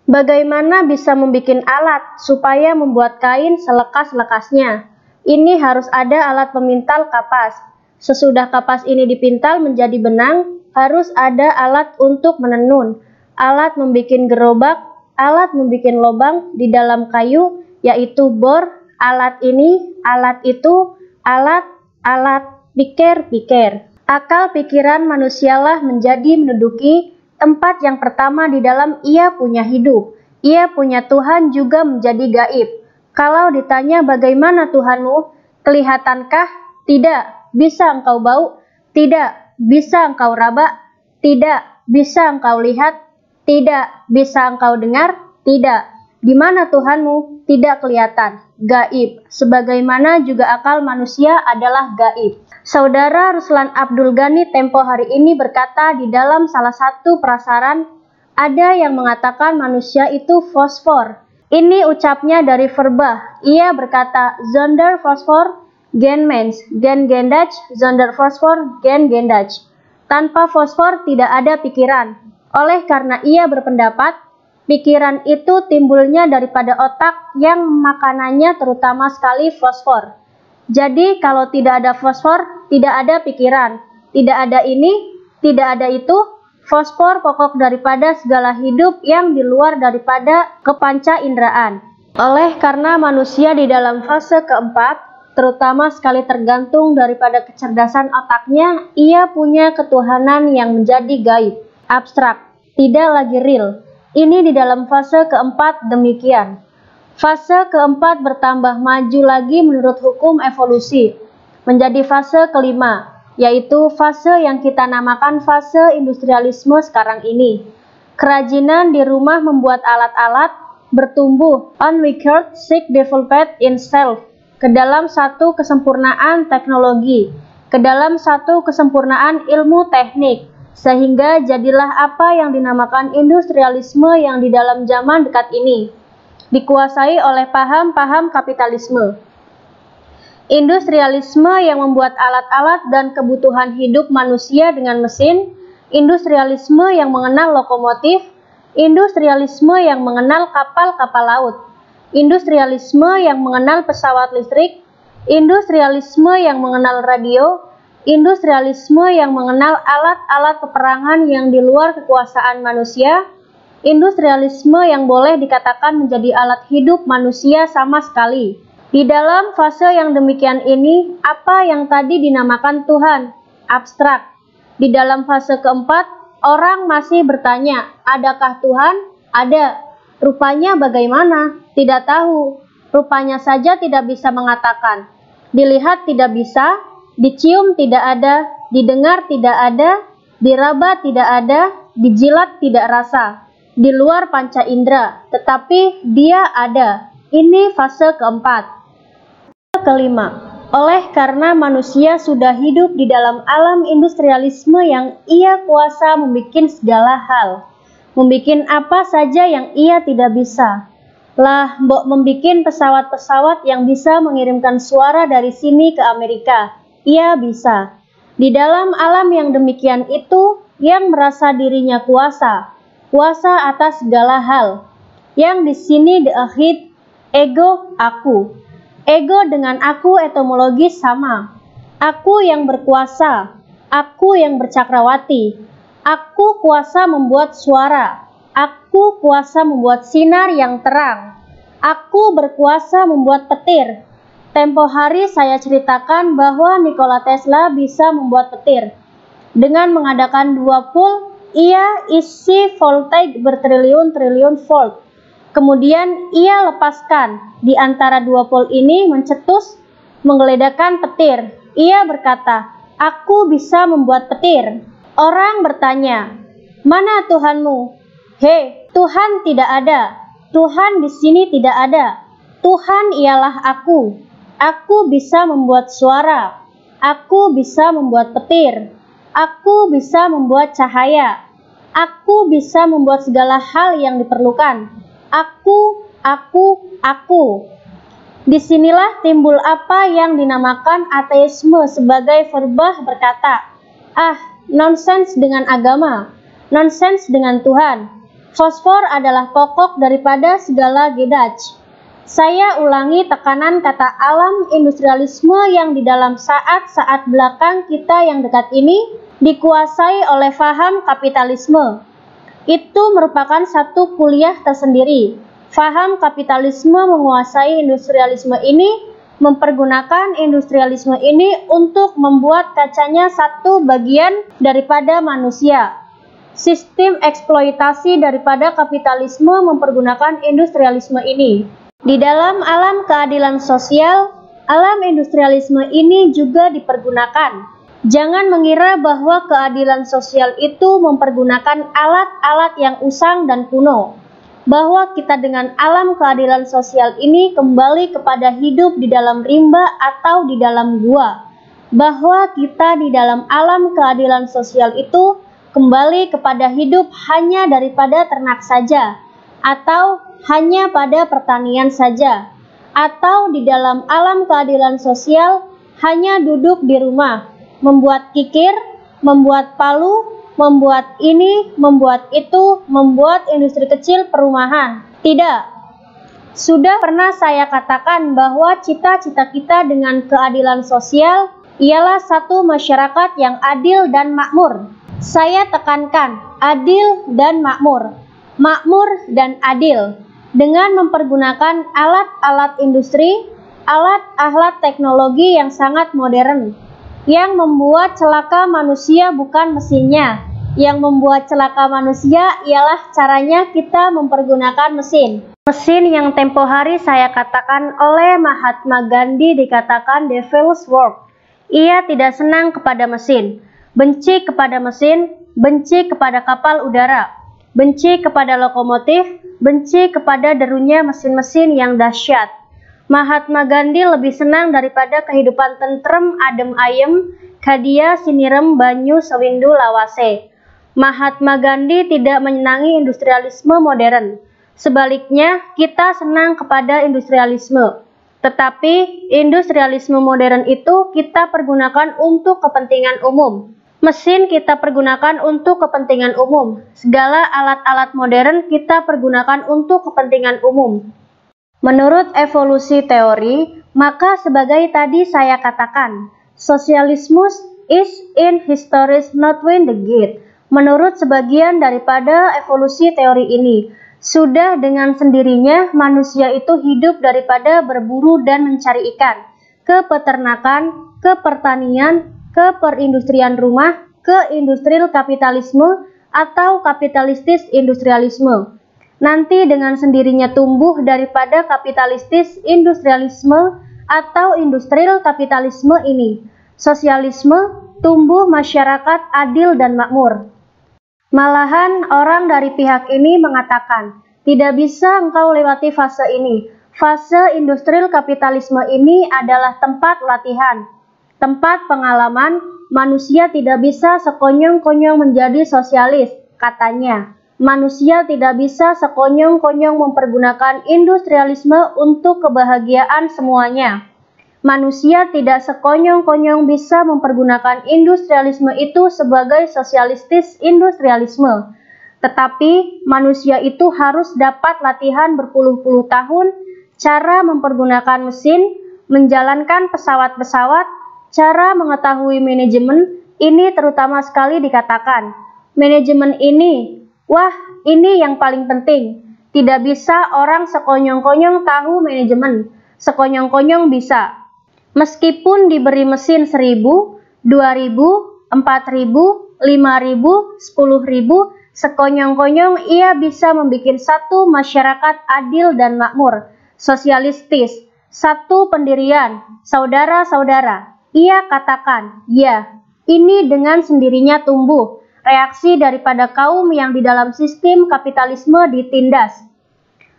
Bagaimana bisa membuat alat supaya membuat kain selekas-lekasnya? Ini harus ada alat pemintal kapas. Sesudah kapas ini dipintal menjadi benang, harus ada alat untuk menenun, alat membuat gerobak, alat membuat lubang di dalam kayu, yaitu bor, alat ini, alat itu, alat, pikir. Akal pikiran manusialah menjadi menduduki tempat yang pertama di dalam ia punya hidup. Ia punya Tuhan juga menjadi gaib. Kalau ditanya bagaimana Tuhanmu, kelihatankah? Tidak. Bisa engkau bau? Tidak. Bisa engkau raba? Tidak. Bisa engkau lihat? Tidak. Bisa engkau dengar? Tidak. Di mana Tuhanmu? Tidak kelihatan. Gaib. Sebagaimana juga akal manusia adalah gaib. Saudara Ruslan Abdul Ghani tempo hari ini berkata di dalam salah satu prasaran, ada yang mengatakan manusia itu fosfor. Ini ucapnya dari verba. Ia berkata, zonder fosfor, gen mens, gen gendach, zonder fosfor, gen gendach. Tanpa fosfor tidak ada pikiran. Oleh karena ia berpendapat, pikiran itu timbulnya daripada otak yang makanannya terutama sekali fosfor. Jadi kalau tidak ada fosfor, tidak ada pikiran. Tidak ada ini, tidak ada itu. Fosfor pokok daripada segala hidup yang di luar daripada kepanca inderaan. Oleh karena manusia di dalam fase keempat, terutama sekali tergantung daripada kecerdasan otaknya, ia punya ketuhanan yang menjadi gaib, abstrak, tidak lagi real. Ini di dalam fase keempat demikian. Fase keempat bertambah maju lagi menurut hukum evolusi, menjadi fase kelima, yaitu fase yang kita namakan fase industrialisme sekarang ini. Kerajinan di rumah membuat alat-alat bertumbuh, unwired, seek developed in self, ke dalam satu kesempurnaan teknologi, ke dalam satu kesempurnaan ilmu teknik, sehingga jadilah apa yang dinamakan industrialisme yang di dalam zaman dekat ini dikuasai oleh paham-paham kapitalisme. Industrialisme yang membuat alat-alat dan kebutuhan hidup manusia dengan mesin, industrialisme yang mengenal lokomotif, industrialisme yang mengenal kapal-kapal laut, industrialisme yang mengenal pesawat listrik, industrialisme yang mengenal radio, industrialisme yang mengenal alat-alat peperangan yang di luar kekuasaan manusia, industrialisme yang boleh dikatakan menjadi alat hidup manusia sama sekali. Di dalam fase yang demikian ini, apa yang tadi dinamakan Tuhan, abstrak. Di dalam fase keempat, orang masih bertanya, adakah Tuhan? Ada. Rupanya bagaimana? Tidak tahu. Rupanya saja tidak bisa mengatakan. Dilihat tidak bisa, dicium tidak ada, didengar tidak ada, diraba tidak ada, dijilat tidak rasa. Di luar panca indera, tetapi dia ada. Ini fase keempat. Kelima, oleh karena manusia sudah hidup di dalam alam industrialisme yang ia kuasa membuat segala hal, membuat apa saja yang ia tidak bisa. Lah, mbok membuat pesawat-pesawat yang bisa mengirimkan suara dari sini ke Amerika, ia bisa. Di dalam alam yang demikian itu, yang merasa dirinya kuasa atas segala hal, yang di sini diakhir ego aku. Ego dengan aku etimologis sama. Aku yang berkuasa, aku yang bercakrawati, aku kuasa membuat suara, aku kuasa membuat sinar yang terang, aku berkuasa membuat petir. Tempo hari saya ceritakan bahwa Nikola Tesla bisa membuat petir. Dengan mengadakan 2 pul, ia isi voltage bertriliun-triliun volt. Kemudian ia lepaskan di antara 2 pol ini mencetus, menggeledakan petir. Ia berkata, "Aku bisa membuat petir." Orang bertanya, "Mana Tuhanmu?" "Hei, Tuhan tidak ada. Tuhan di sini tidak ada. Tuhan ialah aku. Aku bisa membuat suara. Aku bisa membuat petir. Aku bisa membuat cahaya. Aku bisa membuat segala hal yang diperlukan. Aku. Disinilah timbul apa yang dinamakan ateisme sebagai verbah berkata, nonsens dengan agama, nonsens dengan Tuhan. Fosfor adalah pokok daripada segala gedaj. Saya ulangi tekanan kata alam industrialisme yang di dalam saat-saat belakang kita yang dekat ini dikuasai oleh faham kapitalisme. Itu merupakan satu kuliah tersendiri. Faham kapitalisme menguasai industrialisme ini, mempergunakan industrialisme ini untuk membuat kacanya satu bagian daripada manusia. Sistem eksploitasi daripada kapitalisme mempergunakan industrialisme ini. Di dalam alam keadilan sosial, alam industrialisme ini juga dipergunakan. Jangan mengira bahwa keadilan sosial itu mempergunakan alat-alat yang usang dan kuno, bahwa kita dengan alam keadilan sosial ini kembali kepada hidup di dalam rimba atau di dalam gua, bahwa kita di dalam alam keadilan sosial itu kembali kepada hidup hanya daripada ternak saja, atau hanya pada pertanian saja, atau di dalam alam keadilan sosial hanya duduk di rumah, membuat kikir, membuat palu, membuat ini, membuat itu, membuat industri kecil perumahan. Tidak. Sudah pernah saya katakan bahwa cita-cita kita dengan keadilan sosial ialah satu masyarakat yang adil dan makmur. Saya tekankan, adil dan makmur. Makmur dan adil. Dengan mempergunakan alat-alat industri, alat-alat teknologi yang sangat modern. Yang membuat celaka manusia bukan mesinnya. Yang membuat celaka manusia ialah caranya kita mempergunakan mesin. Mesin yang tempo hari saya katakan oleh Mahatma Gandhi dikatakan devil's work. Ia tidak senang kepada mesin. Benci kepada mesin, benci kepada kapal udara, benci kepada lokomotif, benci kepada derunya mesin-mesin yang dahsyat. Mahatma Gandhi lebih senang daripada kehidupan tentrem adem ayem, kadia sinirem banyu sewindu lawase. Mahatma Gandhi tidak menyenangi industrialisme modern. Sebaliknya, kita senang kepada industrialisme. Tetapi, industrialisme modern itu kita pergunakan untuk kepentingan umum. Mesin kita pergunakan untuk kepentingan umum. Segala alat-alat modern kita pergunakan untuk kepentingan umum. Menurut evolusi teori, maka sebagai tadi saya katakan, sosialisme is in history not win the gate. Menurut sebagian daripada evolusi teori ini, sudah dengan sendirinya manusia itu hidup daripada berburu dan mencari ikan, ke peternakan, ke pertanian, ke perindustrian rumah, ke industrial kapitalisme atau kapitalistis industrialisme. Nanti dengan sendirinya tumbuh daripada kapitalistis industrialisme atau industrial kapitalisme ini. Sosialisme tumbuh masyarakat adil dan makmur. Malahan orang dari pihak ini mengatakan, tidak bisa engkau lewati fase ini. Fase industrial kapitalisme ini adalah tempat latihan, tempat pengalaman. Manusia tidak bisa sekonyong-konyong menjadi sosialis, katanya. Manusia tidak bisa sekonyong-konyong mempergunakan industrialisme untuk kebahagiaan semuanya. Manusia tidak sekonyong-konyong bisa mempergunakan industrialisme itu sebagai sosialistis industrialisme. Tetapi manusia itu harus dapat latihan berpuluh-puluh tahun cara mempergunakan mesin, menjalankan pesawat-pesawat, cara mengetahui manajemen. Ini terutama sekali dikatakan, manajemen ini, wah ini yang paling penting. Tidak bisa orang sekonyong-konyong tahu manajemen, sekonyong-konyong bisa. Meskipun diberi mesin 1.000, 2.000, 4.000, 5.000, 10.000, sekonyong-konyong ia bisa membuat satu masyarakat adil dan makmur, sosialistis, satu pendirian, saudara-saudara. Ia katakan, ya, ini dengan sendirinya tumbuh, reaksi daripada kaum yang di dalam sistem kapitalisme ditindas.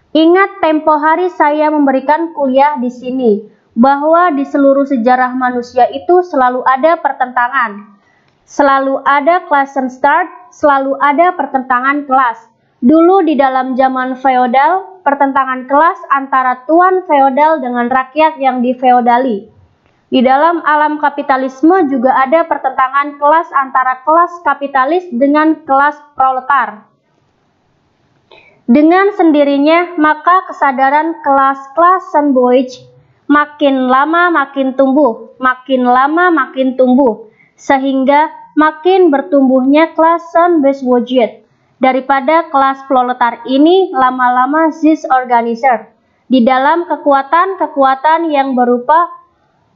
Ingat tempo hari saya memberikan kuliah di sini, bahwa di seluruh sejarah manusia itu selalu ada pertentangan. Selalu ada class and start, selalu ada pertentangan kelas. Dulu di dalam zaman feodal, pertentangan kelas antara tuan feodal dengan rakyat yang difeodali. Di dalam alam kapitalisme juga ada pertentangan kelas antara kelas kapitalis dengan kelas proletar. Dengan sendirinya, maka kesadaran kelas-kelas sandwich makin lama makin tumbuh, makin lama makin tumbuh, sehingga makin bertumbuhnya kelas sandwich daripada kelas proletar ini lama-lama disorganizer di dalam kekuatan-kekuatan yang berupa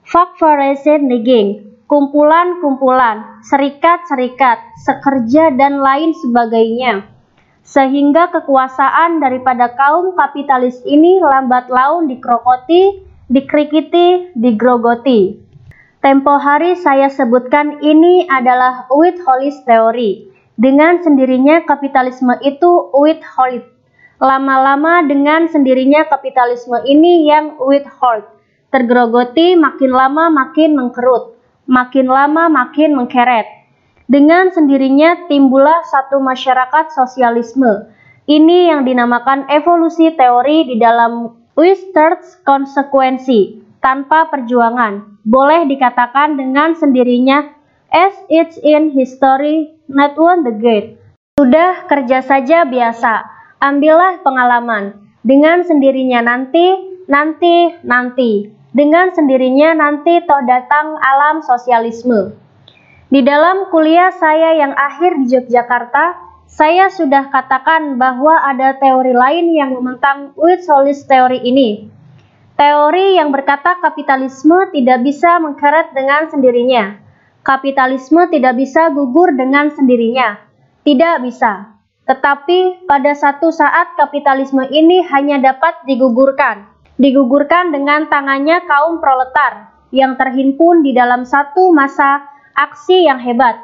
Vakforezen Neging, kumpulan-kumpulan, serikat-serikat, sekerja dan lain sebagainya. Sehingga kekuasaan daripada kaum kapitalis ini lambat laun dikrokoti, dikrikiti, digrogoti. Tempo hari saya sebutkan ini adalah Witholist teori. Dengan sendirinya kapitalisme itu Witholist. Lama-lama dengan sendirinya kapitalisme ini yang Withold. Tergrogoti, makin lama makin mengkerut, makin lama makin mengkeret. Dengan sendirinya timbullah satu masyarakat sosialisme. Ini yang dinamakan evolusi teori di dalam without konsekuensi, tanpa perjuangan. Boleh dikatakan dengan sendirinya, as it's in history, not one the gate. Sudah kerja saja biasa, ambillah pengalaman. Dengan sendirinya nanti. Dengan sendirinya nanti toh datang alam sosialisme. Di dalam kuliah saya yang akhir di Yogyakarta, saya sudah katakan bahwa ada teori lain yang menentang Witholist teori ini. Teori yang berkata kapitalisme tidak bisa mengkeret dengan sendirinya. Kapitalisme tidak bisa gugur dengan sendirinya. Tidak bisa. Tetapi pada satu saat kapitalisme ini hanya dapat digugurkan. Digugurkan dengan tangannya kaum proletar yang terhimpun di dalam satu masa aksi yang hebat.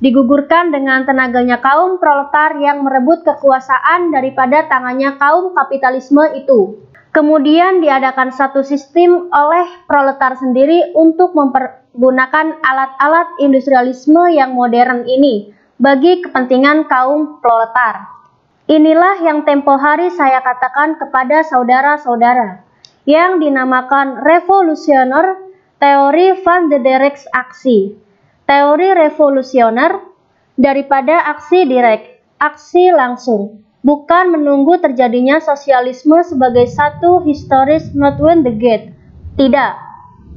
Digugurkan dengan tenaganya kaum proletar yang merebut kekuasaan daripada tangannya kaum kapitalisme itu. Kemudian diadakan satu sistem oleh proletar sendiri untuk mempergunakan alat-alat industrialisme yang modern ini bagi kepentingan kaum proletar. Inilah yang tempo hari saya katakan kepada saudara-saudara, yang dinamakan revolusioner teori van de Dereks aksi. Teori revolusioner daripada aksi direct, aksi langsung, bukan menunggu terjadinya sosialisme sebagai satu historis not when the gate. Tidak,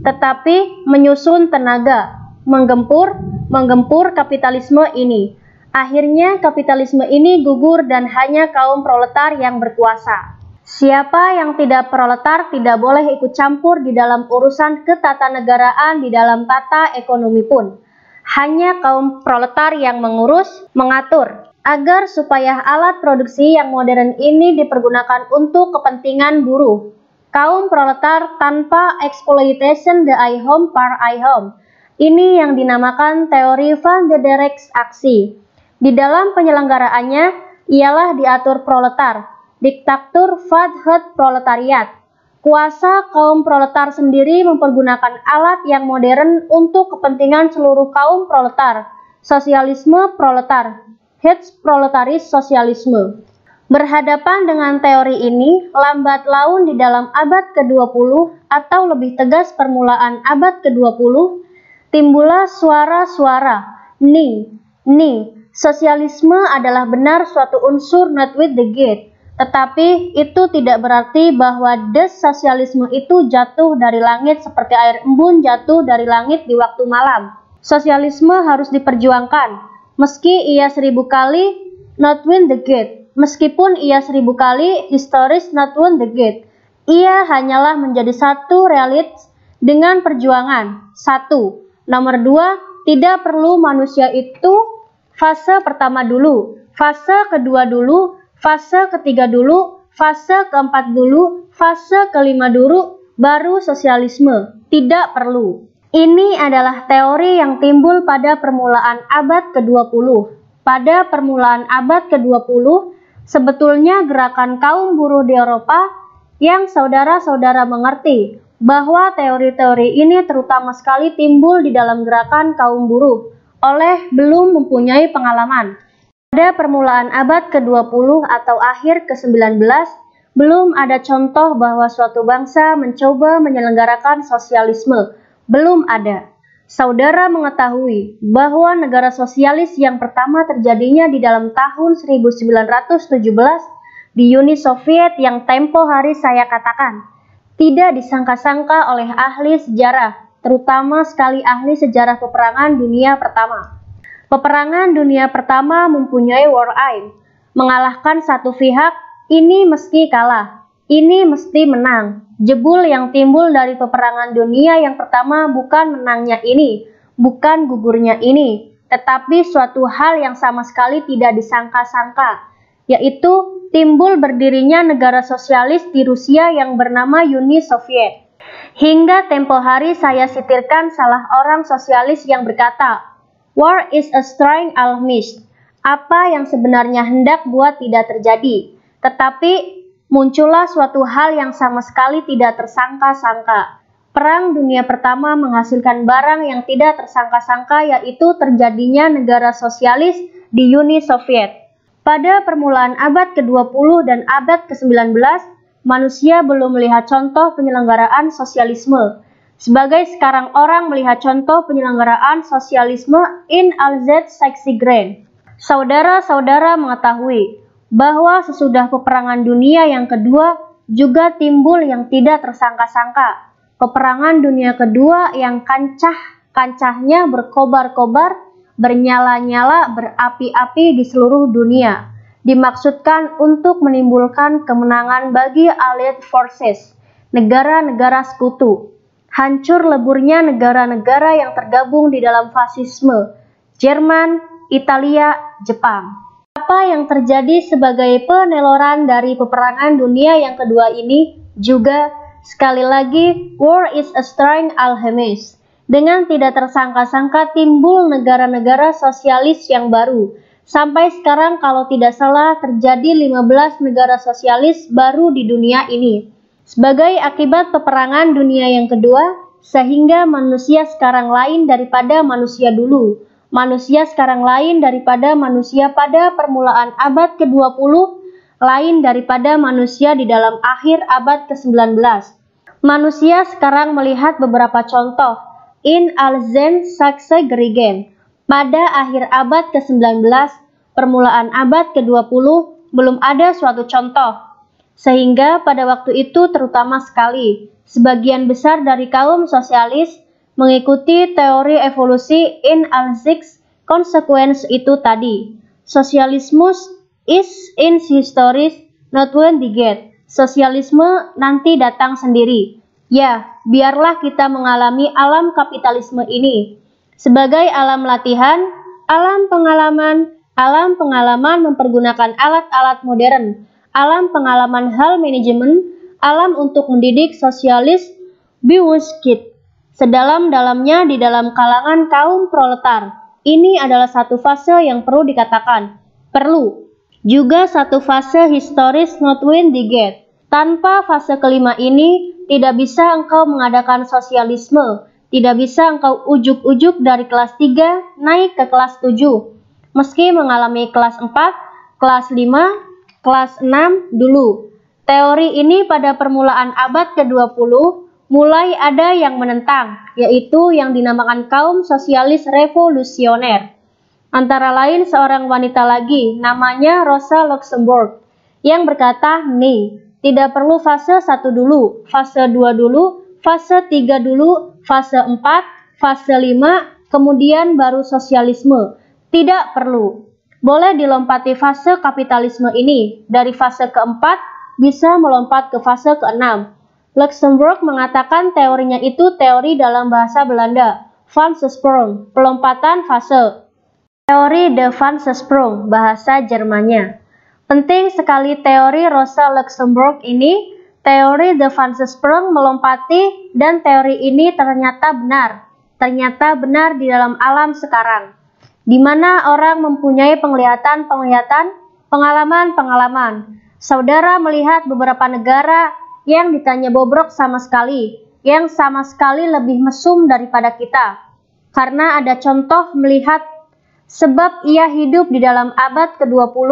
tetapi menyusun tenaga, menggempur kapitalisme ini. Akhirnya kapitalisme ini gugur dan hanya kaum proletar yang berkuasa. Siapa yang tidak proletar tidak boleh ikut campur di dalam urusan ketatanegaraan di dalam tata ekonomi pun. Hanya kaum proletar yang mengurus, mengatur, agar supaya alat produksi yang modern ini dipergunakan untuk kepentingan buruh. Kaum proletar tanpa exploitation the I home par I home. Ini yang dinamakan teori van de Dereks aksi. Di dalam penyelenggaraannya ialah diatur proletar. Diktatur Vaderland proletariat. Kuasa kaum proletar sendiri mempergunakan alat yang modern untuk kepentingan seluruh kaum proletar. Sosialisme proletar. Proletariat sosialisme. Berhadapan dengan teori ini, lambat laun di dalam abad ke-20 atau lebih tegas permulaan abad ke-20, timbullah suara-suara ni Sosialisme adalah benar suatu unsur not with the gate, tetapi itu tidak berarti bahwa sosialisme itu jatuh dari langit seperti air embun jatuh dari langit di waktu malam. Sosialisme harus diperjuangkan, meski ia 1000 kali not win the gate, meskipun ia 1000 kali historis not win the gate. Ia hanyalah menjadi satu realits dengan perjuangan. 1. Nomor 2, tidak perlu manusia itu fase pertama dulu, fase kedua dulu, fase ketiga dulu, fase keempat dulu, fase kelima dulu, baru sosialisme. Tidak perlu. Ini adalah teori yang timbul pada permulaan abad ke-20. Pada permulaan abad ke-20, sebetulnya gerakan kaum buruh di Eropa yang saudara-saudara mengerti bahwa teori-teori ini terutama sekali timbul di dalam gerakan kaum buruh oleh belum mempunyai pengalaman. Pada permulaan abad ke-20 atau akhir ke-19, belum ada contoh bahwa suatu bangsa mencoba menyelenggarakan sosialisme. Belum ada. Saudara mengetahui bahwa negara sosialis yang pertama terjadinya di dalam tahun 1917 di Uni Soviet yang tempo hari saya katakan. Tidak disangka-sangka oleh ahli sejarah, terutama sekali ahli sejarah peperangan dunia pertama. Peperangan dunia pertama mempunyai war aim. Mengalahkan satu pihak, ini mesti kalah. Ini mesti menang. Jebul yang timbul dari peperangan dunia yang pertama bukan menangnya ini, bukan gugurnya ini, tetapi suatu hal yang sama sekali tidak disangka-sangka, yaitu timbul berdirinya negara sosialis di Rusia yang bernama Uni Soviet. Hingga tempo hari saya sitirkan salah orang sosialis yang berkata, "War is a strange alchemist." Apa yang sebenarnya hendak buat tidak terjadi, tetapi muncullah suatu hal yang sama sekali tidak tersangka-sangka. Perang Dunia Pertama menghasilkan barang yang tidak tersangka-sangka, yaitu terjadinya negara sosialis di Uni Soviet. Pada permulaan abad ke-20 dan abad ke-19, manusia belum melihat contoh penyelenggaraan sosialisme. Sebagai sekarang orang melihat contoh penyelenggaraan sosialisme in Alsace-Lorraine. Saudara-saudara mengetahui bahwa sesudah peperangan dunia yang kedua juga timbul yang tidak tersangka-sangka. Peperangan dunia kedua yang kancahnya berkobar-kobar, bernyala-nyala, berapi-api di seluruh dunia, dimaksudkan untuk menimbulkan kemenangan bagi Allied Forces, negara-negara sekutu. Hancur leburnya negara-negara yang tergabung di dalam fasisme, Jerman, Italia, Jepang. Apa yang terjadi sebagai peneloran dari peperangan dunia yang kedua ini juga, sekali lagi, war is a strange alchemist. Dengan tidak tersangka-sangka timbul negara-negara sosialis yang baru. Sampai sekarang kalau tidak salah terjadi 15 negara sosialis baru di dunia ini. Sebagai akibat peperangan dunia yang kedua, sehingga manusia sekarang lain daripada manusia dulu. Manusia sekarang lain daripada manusia pada permulaan abad ke-20, lain daripada manusia di dalam akhir abad ke-19. Manusia sekarang melihat beberapa contoh in Alsace-Lorraine. Pada akhir abad ke-19, permulaan abad ke-20, belum ada suatu contoh. Sehingga pada waktu itu terutama sekali, sebagian besar dari kaum sosialis mengikuti teori evolusi in Alsace consequence itu tadi. Sosialismus is in historis not when the get. Sosialisme nanti datang sendiri. Ya, biarlah kita mengalami alam kapitalisme ini. Sebagai alam latihan, alam pengalaman mempergunakan alat-alat modern, alam pengalaman hal manajemen, alam untuk mendidik sosialis Bewusstkeit. Sedalam-dalamnya di dalam kalangan kaum proletar. Ini adalah satu fase yang perlu dikatakan. Perlu. Juga satu fase historis not when the get. Tanpa fase kelima ini, tidak bisa engkau mengadakan sosialisme. Tidak bisa engkau ujuk-ujuk dari kelas 3 naik ke kelas 7. Meski mengalami kelas 4, kelas 5, kelas 6 dulu. Teori ini pada permulaan abad ke-20 mulai ada yang menentang, yaitu yang dinamakan kaum sosialis revolusioner. Antara lain seorang wanita lagi, namanya Rosa Luxemburg, yang berkata, nih, tidak perlu fase 1 dulu, fase 2 dulu, fase 3 dulu, fase 4, fase 5, kemudian baru sosialisme. Tidak perlu. Boleh dilompati fase kapitalisme ini. Dari fase keempat, bisa melompat ke fase keenam. Luxemburg mengatakan teorinya itu teori dalam bahasa Belanda, Van Sprung, pelompatan fase. Teori de Van Sprung, bahasa Jermannya. Penting sekali teori Rosa Luxemburg ini. Teori de Van Sprung melompati dan teori ini ternyata benar. Ternyata benar di dalam alam sekarang, di mana orang mempunyai penglihatan-penglihatan, pengalaman-pengalaman. Saudara melihat beberapa negara yang ditanya bobrok sama sekali, yang sama sekali lebih mesum daripada kita. Karena ada contoh melihat, sebab ia hidup di dalam abad ke-20,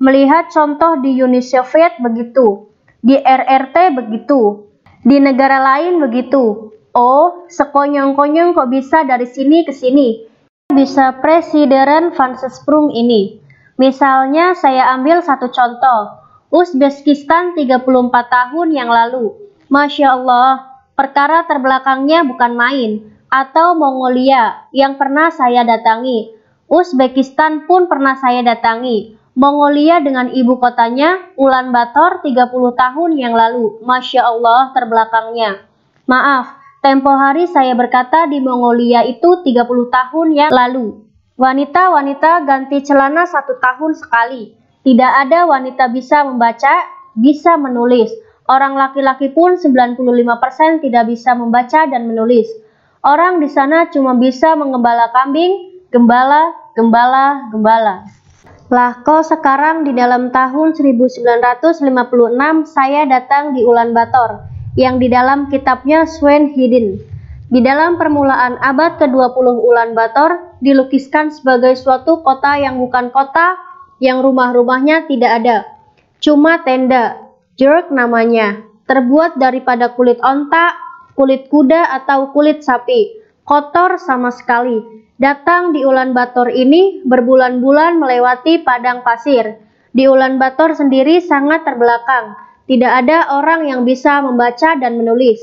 melihat contoh di Uni Soviet begitu, di RRT begitu, di negara lain begitu. Oh, sekonyong-konyong kok bisa dari sini ke sini. Bisa Presiden Van Sprung ini. Misalnya saya ambil satu contoh, Uzbekistan 34 tahun yang lalu. Masya Allah, perkara terbelakangnya bukan main. Atau Mongolia yang pernah saya datangi. Uzbekistan pun pernah saya datangi. Mongolia dengan ibu kotanya Ulaanbaatar 30 tahun yang lalu. Masya Allah terbelakangnya. Maaf, tempo hari saya berkata di Mongolia itu 30 tahun yang lalu. Wanita-wanita ganti celana 1 tahun sekali. Tidak ada wanita bisa membaca, bisa menulis. Orang laki-laki pun 95% tidak bisa membaca dan menulis. Orang di sana cuma bisa mengembala kambing, gembala. Lah kok sekarang di dalam tahun 1956 saya datang di Ulaanbaatar, yang di dalam kitabnya Sven Hedin. Di dalam permulaan abad ke-20 Ulaanbaatar dilukiskan sebagai suatu kota yang bukan kota, yang rumah-rumahnya tidak ada. Cuma tenda, jerk namanya, terbuat daripada kulit onta, kulit kuda atau kulit sapi. Kotor sama sekali. Datang di Ulaanbaatar ini berbulan-bulan melewati padang pasir. Di Ulaanbaatar sendiri sangat terbelakang. Tidak ada orang yang bisa membaca dan menulis.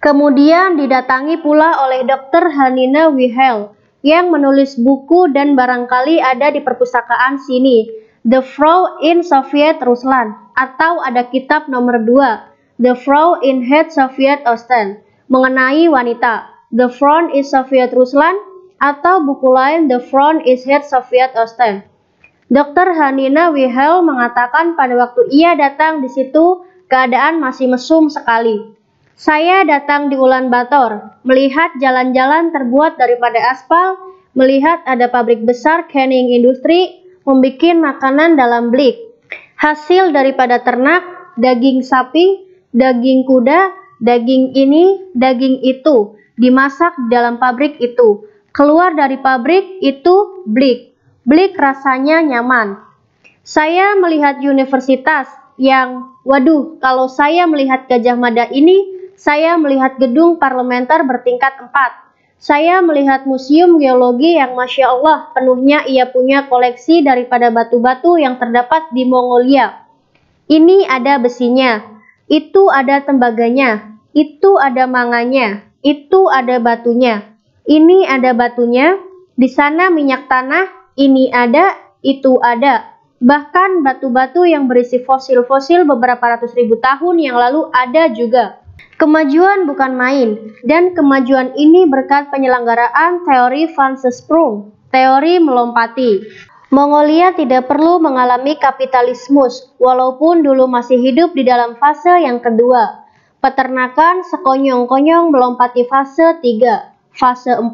Kemudian didatangi pula oleh Dr. Hanina Wihel yang menulis buku dan barangkali ada di perpustakaan sini, The Frau in Soviet Rusland, atau ada kitab nomor 2, The Frau in Het Soviet Osten, mengenai wanita, The Front is Soviet Rusland, atau buku lain The Front is Het Soviet Osten. Dr. Hanina Wihel mengatakan pada waktu ia datang di situ keadaan masih mesum sekali. Saya datang di Ulaanbaatar, melihat jalan-jalan terbuat daripada aspal, melihat ada pabrik besar canning industri, membuat makanan dalam blik. Hasil daripada ternak, daging sapi, daging kuda, daging ini, daging itu, dimasak di dalam pabrik itu. Keluar dari pabrik itu blik. Blik rasanya nyaman. Saya melihat universitas yang, waduh, kalau saya melihat Gajah Mada ini, saya melihat gedung parlementer bertingkat 4. Saya melihat museum geologi yang Masya Allah penuhnya ia punya koleksi daripada batu-batu yang terdapat di Mongolia. Ini ada besinya, itu ada tembaganya, itu ada manganya, itu ada batunya, ini ada batunya, di sana minyak tanah, ini ada, itu ada. Bahkan batu-batu yang berisi fosil-fosil beberapa ratus ribu tahun yang lalu ada juga. Kemajuan bukan main, dan kemajuan ini berkat penyelenggaraan teori Van Sprung, teori melompati. Mongolia tidak perlu mengalami kapitalismus, walaupun dulu masih hidup di dalam fase yang kedua. Peternakan sekonyong-konyong melompati fase 3, fase 4,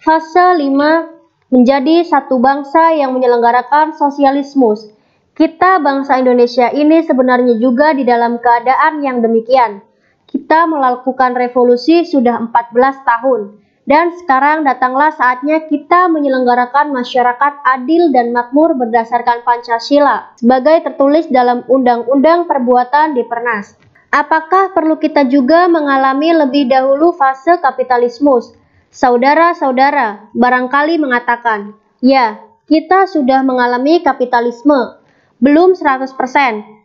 fase 5, menjadi satu bangsa yang menyelenggarakan sosialismus. Kita bangsa Indonesia ini sebenarnya juga di dalam keadaan yang demikian. Kita melakukan revolusi sudah 14 tahun, dan sekarang datanglah saatnya kita menyelenggarakan masyarakat adil dan makmur berdasarkan Pancasila, sebagai tertulis dalam Undang-Undang Perbuatan di Pernas. Apakah perlu kita juga mengalami lebih dahulu fase kapitalismus? Saudara-saudara barangkali mengatakan, Ya, kita sudah mengalami kapitalisme. Belum 100%,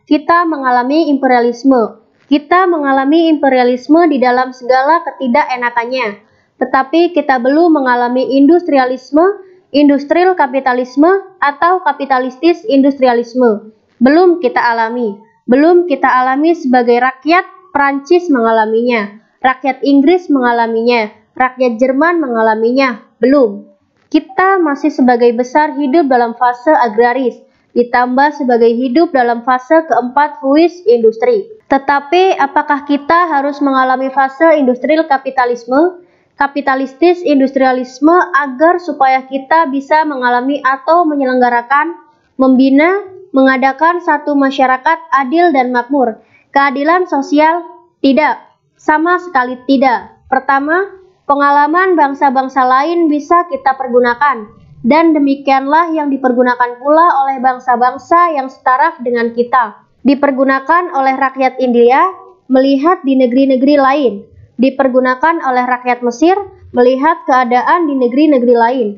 kita mengalami imperialisme. Kita mengalami imperialisme di dalam segala ketidakenakannya. Tetapi kita belum mengalami industrialisme, industrial kapitalisme, atau kapitalistis industrialisme. Belum kita alami. Belum kita alami sebagai rakyat Prancis mengalaminya, rakyat Inggris mengalaminya, rakyat Jerman mengalaminya. Belum. Kita masih sebagai besar hidup dalam fase agraris, ditambah sebagai hidup dalam fase keempat huis industri. Tetapi apakah kita harus mengalami fase industrial kapitalisme, kapitalistis industrialisme agar supaya kita bisa mengalami atau menyelenggarakan, membina, mengadakan satu masyarakat adil dan makmur? Keadilan sosial? Tidak, sama sekali tidak. Pertama, pengalaman bangsa-bangsa lain bisa kita pergunakan, dan demikianlah yang dipergunakan pula oleh bangsa-bangsa yang setaraf dengan kita. Dipergunakan oleh rakyat India melihat di negeri-negeri lain, dipergunakan oleh rakyat Mesir melihat keadaan di negeri-negeri lain,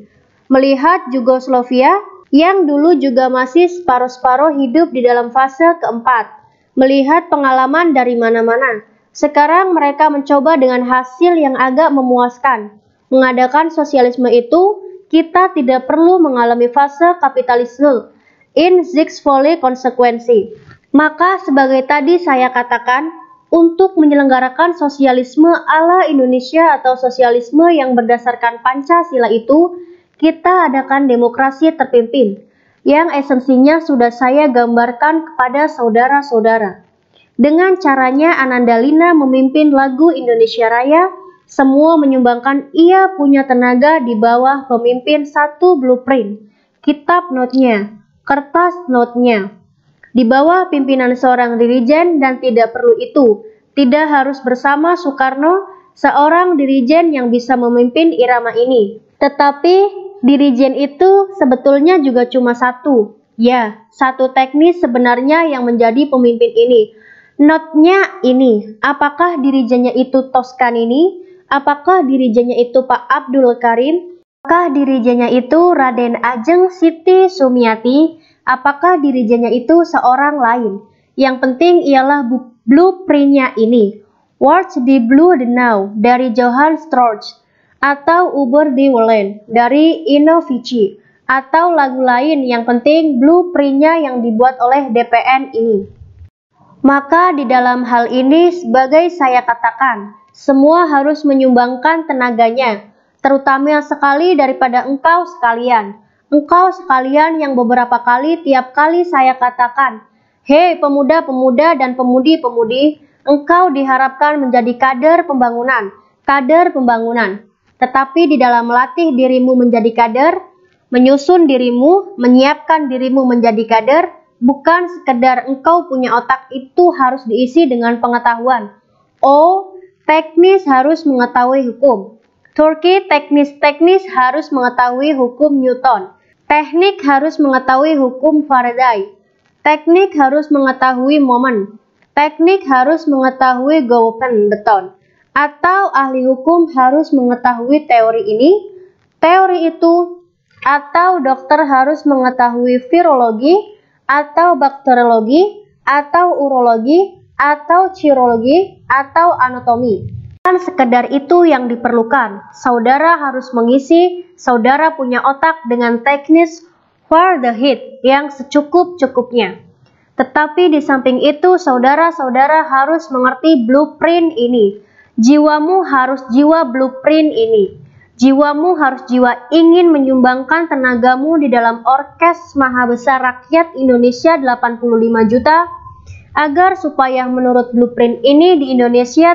melihat Yugoslavia yang dulu juga masih separuh-separuh hidup di dalam fase keempat, melihat pengalaman dari mana-mana. Sekarang mereka mencoba dengan hasil yang agak memuaskan. Mengadakan sosialisme itu, kita tidak perlu mengalami fase kapitalisme in sixfold konsekuensi. Maka sebagai tadi saya katakan, untuk menyelenggarakan sosialisme ala Indonesia atau sosialisme yang berdasarkan Pancasila itu, kita adakan demokrasi terpimpin, yang esensinya sudah saya gambarkan kepada saudara-saudara. Dengan caranya Ananda Lina memimpin lagu Indonesia Raya, semua menyumbangkan ia punya tenaga di bawah pemimpin satu blueprint, kitab notnya, kertas notnya, di bawah pimpinan seorang dirijen dan tidak perlu itu, tidak harus bersama Soekarno, seorang dirijen yang bisa memimpin irama ini. Tetapi dirijen itu sebetulnya juga cuma satu. Ya, satu teknis sebenarnya yang menjadi pemimpin ini. Notnya ini, apakah dirijennya itu Toscanini? Apakah dirijennya itu Pak Abdul Karim? Apakah dirijennya itu Raden Ajeng Siti Sumiati? Apakah dirijennya itu seorang lain? Yang penting ialah blueprintnya ini. Words die Blue the Now dari Johann Strauss, atau Uber die Wollen dari Inovici, atau lagu lain, yang penting blueprintnya yang dibuat oleh DPN ini. Maka di dalam hal ini, sebagai saya katakan, semua harus menyumbangkan tenaganya, terutama sekali daripada engkau sekalian. Engkau sekalian yang beberapa kali tiap kali saya katakan, hei pemuda-pemuda dan pemudi-pemudi, engkau diharapkan menjadi kader pembangunan, kader pembangunan. Tetapi di dalam melatih dirimu menjadi kader, menyusun dirimu, menyiapkan dirimu menjadi kader, bukan sekedar engkau punya otak itu harus diisi dengan pengetahuan. Oh, teknis harus mengetahui hukum. Turki teknis harus mengetahui hukum Newton. Teknik harus mengetahui hukum Faraday. Teknik harus mengetahui momen. Teknik harus mengetahui Gaussen beton. Atau ahli hukum harus mengetahui teori ini, teori itu. Atau dokter harus mengetahui virologi, atau bakteriologi, atau urologi, atau cirologi, atau anatomi. Bukan sekedar itu yang diperlukan. Saudara harus mengisi, saudara punya otak dengan teknis for the hit yang secukup-cukupnya. Tetapi di samping itu, saudara-saudara harus mengerti blueprint ini. Jiwamu harus jiwa blueprint ini. Jiwamu harus jiwa ingin menyumbangkan tenagamu di dalam orkes maha besar rakyat Indonesia 85 juta, agar supaya menurut blueprint ini di Indonesia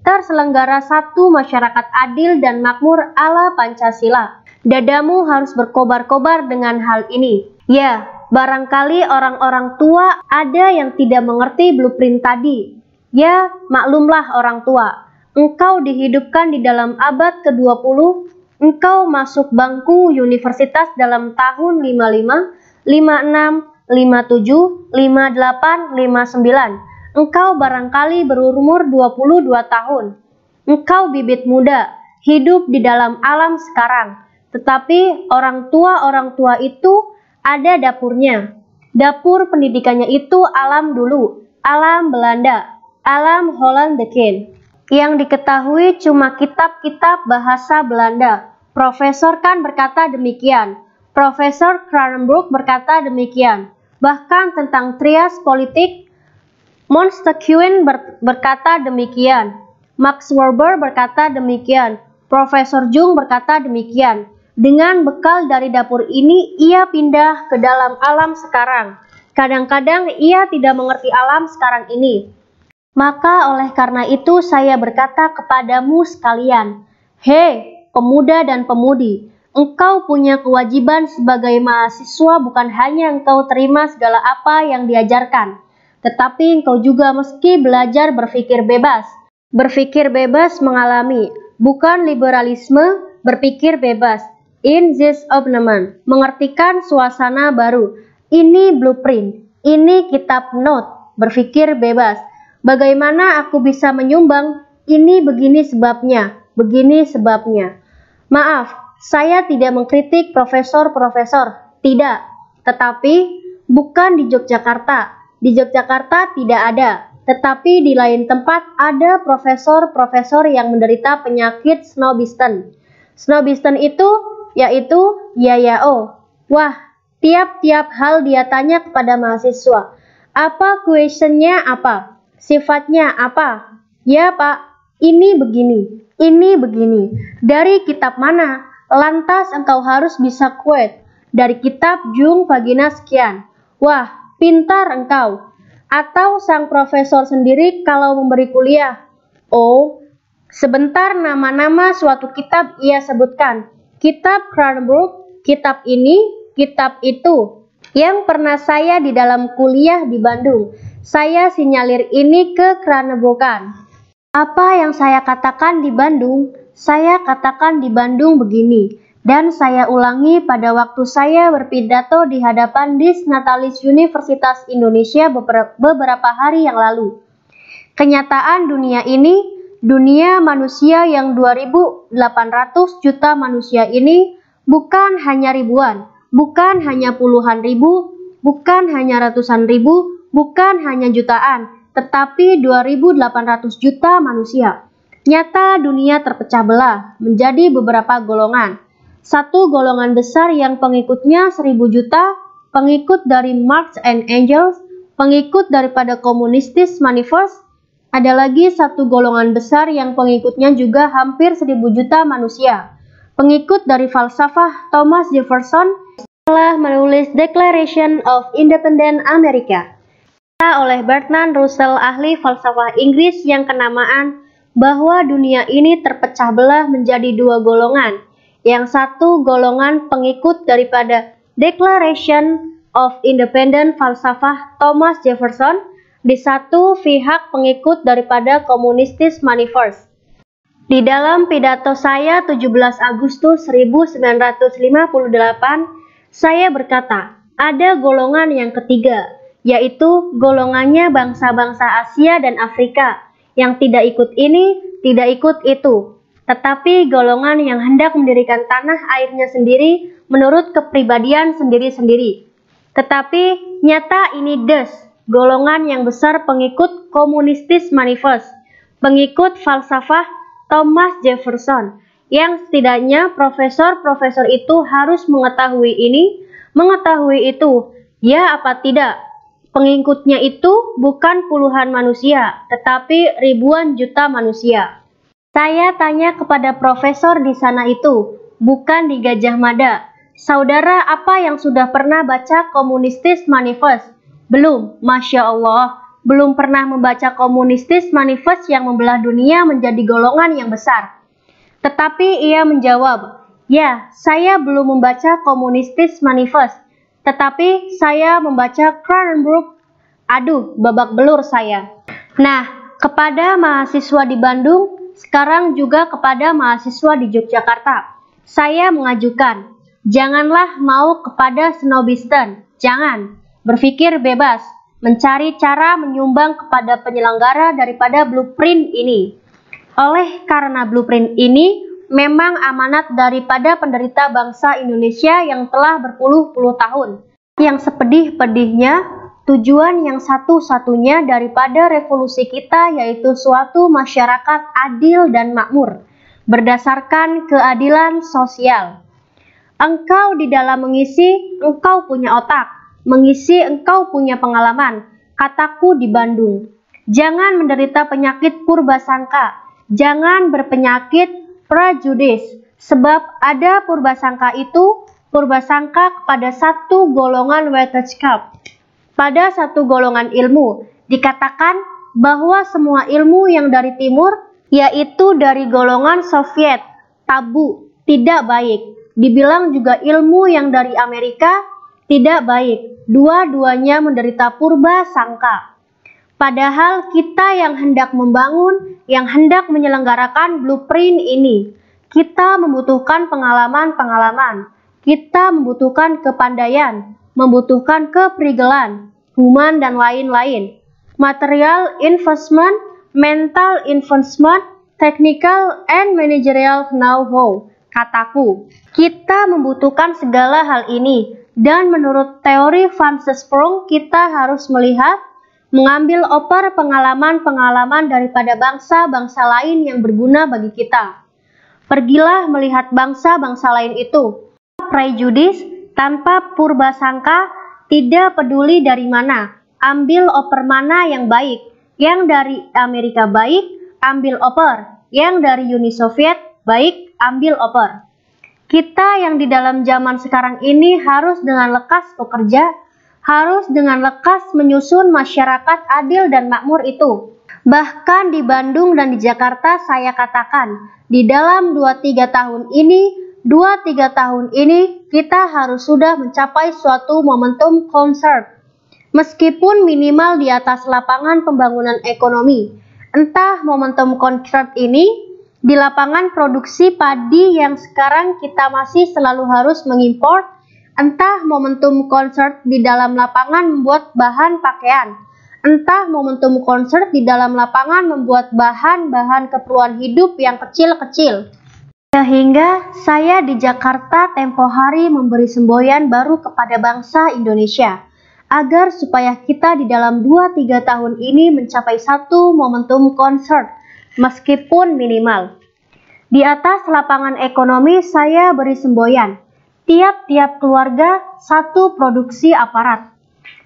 terselenggara satu masyarakat adil dan makmur ala Pancasila. Dadamu harus berkobar-kobar dengan hal ini. Ya, barangkali orang-orang tua ada yang tidak mengerti blueprint tadi. Ya, maklumlah orang tua. Engkau dihidupkan di dalam abad ke-20, engkau masuk bangku universitas dalam tahun 55, 56, 57, 58, 59. Engkau barangkali berumur 22 tahun. Engkau bibit muda, hidup di dalam alam sekarang. tetapi orang tua itu ada dapurnya. Dapur pendidikannya itu alam dulu, alam Belanda, alam Holland the King. Yang diketahui cuma kitab-kitab bahasa Belanda. Profesor Kahn berkata demikian. Profesor Kranenburg berkata demikian. Bahkan tentang trias politik, Montesquieu berkata demikian. Max Weber berkata demikian. Profesor Jung berkata demikian. Dengan bekal dari dapur ini, ia pindah ke dalam alam sekarang. Kadang-kadang ia tidak mengerti alam sekarang ini. Maka oleh karena itu saya berkata kepadamu sekalian, hei pemuda dan pemudi, engkau punya kewajiban sebagai mahasiswa, bukan hanya engkau terima segala apa yang diajarkan, tetapi engkau juga mesti belajar berpikir bebas. Berpikir bebas mengalami, bukan liberalisme, berpikir bebas. In this opening, mengertikan suasana baru. Ini blueprint, ini kitab note, berpikir bebas. Bagaimana aku bisa menyumbang? Ini begini sebabnya, begini sebabnya. Maaf, saya tidak mengkritik profesor-profesor, tidak. Tetapi bukan di Yogyakarta. Di Yogyakarta tidak ada. Tetapi di lain tempat ada profesor-profesor yang menderita penyakit snobism. Snobism itu yaitu yayao. Wah, tiap-tiap hal dia tanya kepada mahasiswa. Apa questionnya apa? Sifatnya apa? Ya Pak, ini begini, ini begini. Dari kitab mana? Lantas engkau harus bisa quote. Dari kitab Jung Vagina sekian. Wah, pintar engkau. Atau sang profesor sendiri kalau memberi kuliah. Oh, sebentar nama-nama suatu kitab ia sebutkan. Kitab Kranenburg, kitab ini, kitab itu. Yang pernah saya di dalam kuliah di Bandung. Saya sinyalir ini ke Kranenburgan. Apa yang saya katakan di Bandung, saya katakan di Bandung begini. Dan saya ulangi pada waktu saya berpidato di hadapan Disnatalis Universitas Indonesia beberapa hari yang lalu. Kenyataan dunia ini, dunia manusia yang 2.800 juta manusia ini bukan hanya ribuan, bukan hanya puluhan ribu, bukan hanya ratusan ribu, bukan hanya jutaan, tetapi 2.800 juta manusia. Nyata dunia terpecah belah menjadi beberapa golongan. Satu golongan besar yang pengikutnya 1.000 juta, pengikut dari Marx and Engels, pengikut daripada Communistis Manifest. Ada lagi satu golongan besar yang pengikutnya juga hampir 1.000 juta manusia. Pengikut dari falsafah Thomas Jefferson telah menulis Declaration of Independence America. Oleh Bertrand Russell, ahli falsafah Inggris yang kenamaan bahwa dunia ini terpecah belah menjadi dua golongan. Yang satu golongan pengikut daripada Declaration of Independence falsafah Thomas Jefferson, di satu pihak pengikut daripada Communistis Manifest. Di dalam pidato saya 17 Agustus 1958, saya berkata, ada golongan yang ketiga, yaitu golongannya bangsa-bangsa Asia dan Afrika, yang tidak ikut ini, tidak ikut itu, tetapi golongan yang hendak mendirikan tanah airnya sendiri menurut kepribadian sendiri-sendiri. Tetapi nyata ini golongan yang besar pengikut Communistis Manifest, pengikut falsafah Thomas Jefferson, yang setidaknya profesor-profesor itu harus mengetahui ini, mengetahui itu, ya apa tidak. Pengikutnya itu bukan puluhan manusia, tetapi ribuan juta manusia. Saya tanya kepada profesor di sana itu, bukan di Gajah Mada, saudara apa yang sudah pernah baca Communistis Manifest? Belum, Masya Allah, belum pernah membaca Communistis Manifest yang membelah dunia menjadi golongan yang besar. Tetapi ia menjawab, ya, saya belum membaca Communistis Manifest, tetapi saya membaca Kranenburg. Aduh, babak belur saya. Nah, kepada mahasiswa di Bandung, sekarang juga kepada mahasiswa di Yogyakarta, saya mengajukan, janganlah mau kepada snobism, jangan. Berpikir bebas, mencari cara menyumbang kepada penyelenggara daripada blueprint ini. Oleh karena blueprint ini, memang amanat daripada penderita bangsa Indonesia yang telah berpuluh-puluh tahun. Yang sepedih-pedihnya, tujuan yang satu-satunya daripada revolusi kita yaitu suatu masyarakat adil dan makmur, berdasarkan keadilan sosial. Engkau di dalam mengisi, engkau punya otak, mengisi engkau punya pengalaman, kataku di Bandung. Jangan menderita penyakit purbasangka, jangan berpenyakit prejudis, sebab ada purbasangka itu, purbasangka kepada satu golongan wetenschap, pada satu golongan ilmu. Dikatakan bahwa semua ilmu yang dari timur, yaitu dari golongan Soviet, tabu, tidak baik. Dibilang juga ilmu yang dari Amerika, tidak baik. Dua-duanya menderita purbasangka. Padahal kita yang hendak membangun, yang hendak menyelenggarakan blueprint ini, kita membutuhkan pengalaman-pengalaman, kita membutuhkan kepandaian, membutuhkan keprigelan, human dan lain-lain, material investment, mental investment, technical and managerial know-how, kataku. Kita membutuhkan segala hal ini, dan menurut teori Van Sprong kita harus melihat, mengambil oper pengalaman-pengalaman daripada bangsa-bangsa lain yang berguna bagi kita. Pergilah melihat bangsa-bangsa lain itu. Prejudis, tanpa purbasangka, tidak peduli dari mana. Ambil oper mana yang baik. Yang dari Amerika baik, ambil oper. Yang dari Uni Soviet baik, ambil oper. Kita yang di dalam zaman sekarang ini harus dengan lekas bekerja, harus dengan lekas menyusun masyarakat adil dan makmur itu. Bahkan di Bandung dan di Jakarta saya katakan, di dalam 2-3 tahun ini kita harus sudah mencapai suatu momentum concert. Meskipun minimal di atas lapangan pembangunan ekonomi. Entah momentum concert ini di lapangan produksi padi yang sekarang kita masih selalu harus mengimpor, entah momentum concert di dalam lapangan membuat bahan pakaian, entah momentum concert di dalam lapangan membuat bahan-bahan keperluan hidup yang kecil-kecil. Sehingga saya di Jakarta tempo hari memberi semboyan baru kepada bangsa Indonesia, agar supaya kita di dalam 2-3 tahun ini mencapai satu momentum concert, meskipun minimal. Di atas lapangan ekonomi saya beri semboyan, tiap-tiap keluarga satu produksi aparat.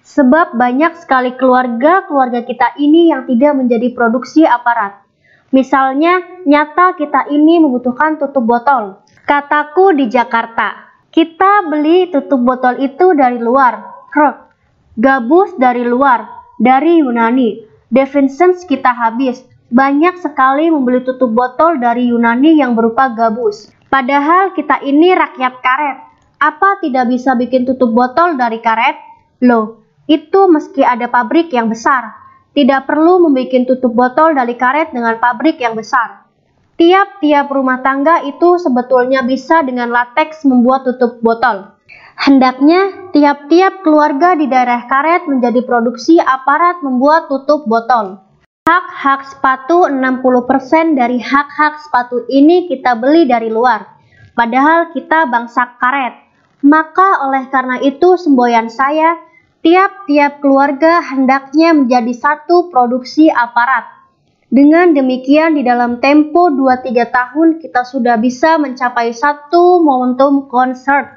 Sebab banyak sekali keluarga kita ini yang tidak menjadi produksi aparat. Misalnya, nyata kita ini membutuhkan tutup botol. Kataku di Jakarta, kita beli tutup botol itu dari luar. Gabus dari luar, dari Yunani. Devincents kita habis. Banyak sekali membeli tutup botol dari Yunani yang berupa gabus. Padahal kita ini rakyat karet. Apa tidak bisa bikin tutup botol dari karet? Loh, itu meski ada pabrik yang besar. Tidak perlu membuat tutup botol dari karet dengan pabrik yang besar. Tiap-tiap rumah tangga itu sebetulnya bisa dengan lateks membuat tutup botol. Hendaknya tiap-tiap keluarga di daerah karet menjadi produksi aparat membuat tutup botol. Hak-hak sepatu 60% dari hak-hak sepatu ini kita beli dari luar. Padahal kita bangsa karet. Maka oleh karena itu semboyan saya, tiap-tiap keluarga hendaknya menjadi satu produksi aparat. Dengan demikian di dalam tempo 2-3 tahun kita sudah bisa mencapai satu momentum concert,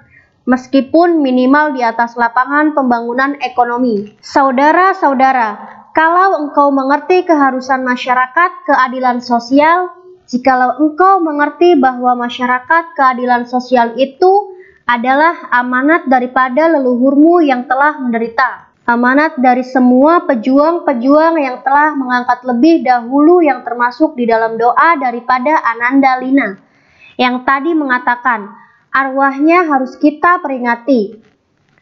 meskipun minimal di atas lapangan pembangunan ekonomi. Saudara-saudara, kalau engkau mengerti keharusan masyarakat keadilan sosial, jikalau engkau mengerti bahwa masyarakat keadilan sosial itu adalah amanat daripada leluhurmu yang telah menderita. Amanat dari semua pejuang-pejuang yang telah mengangkat lebih dahulu yang termasuk di dalam doa daripada Ananda Lina. Yang tadi mengatakan, arwahnya harus kita peringati.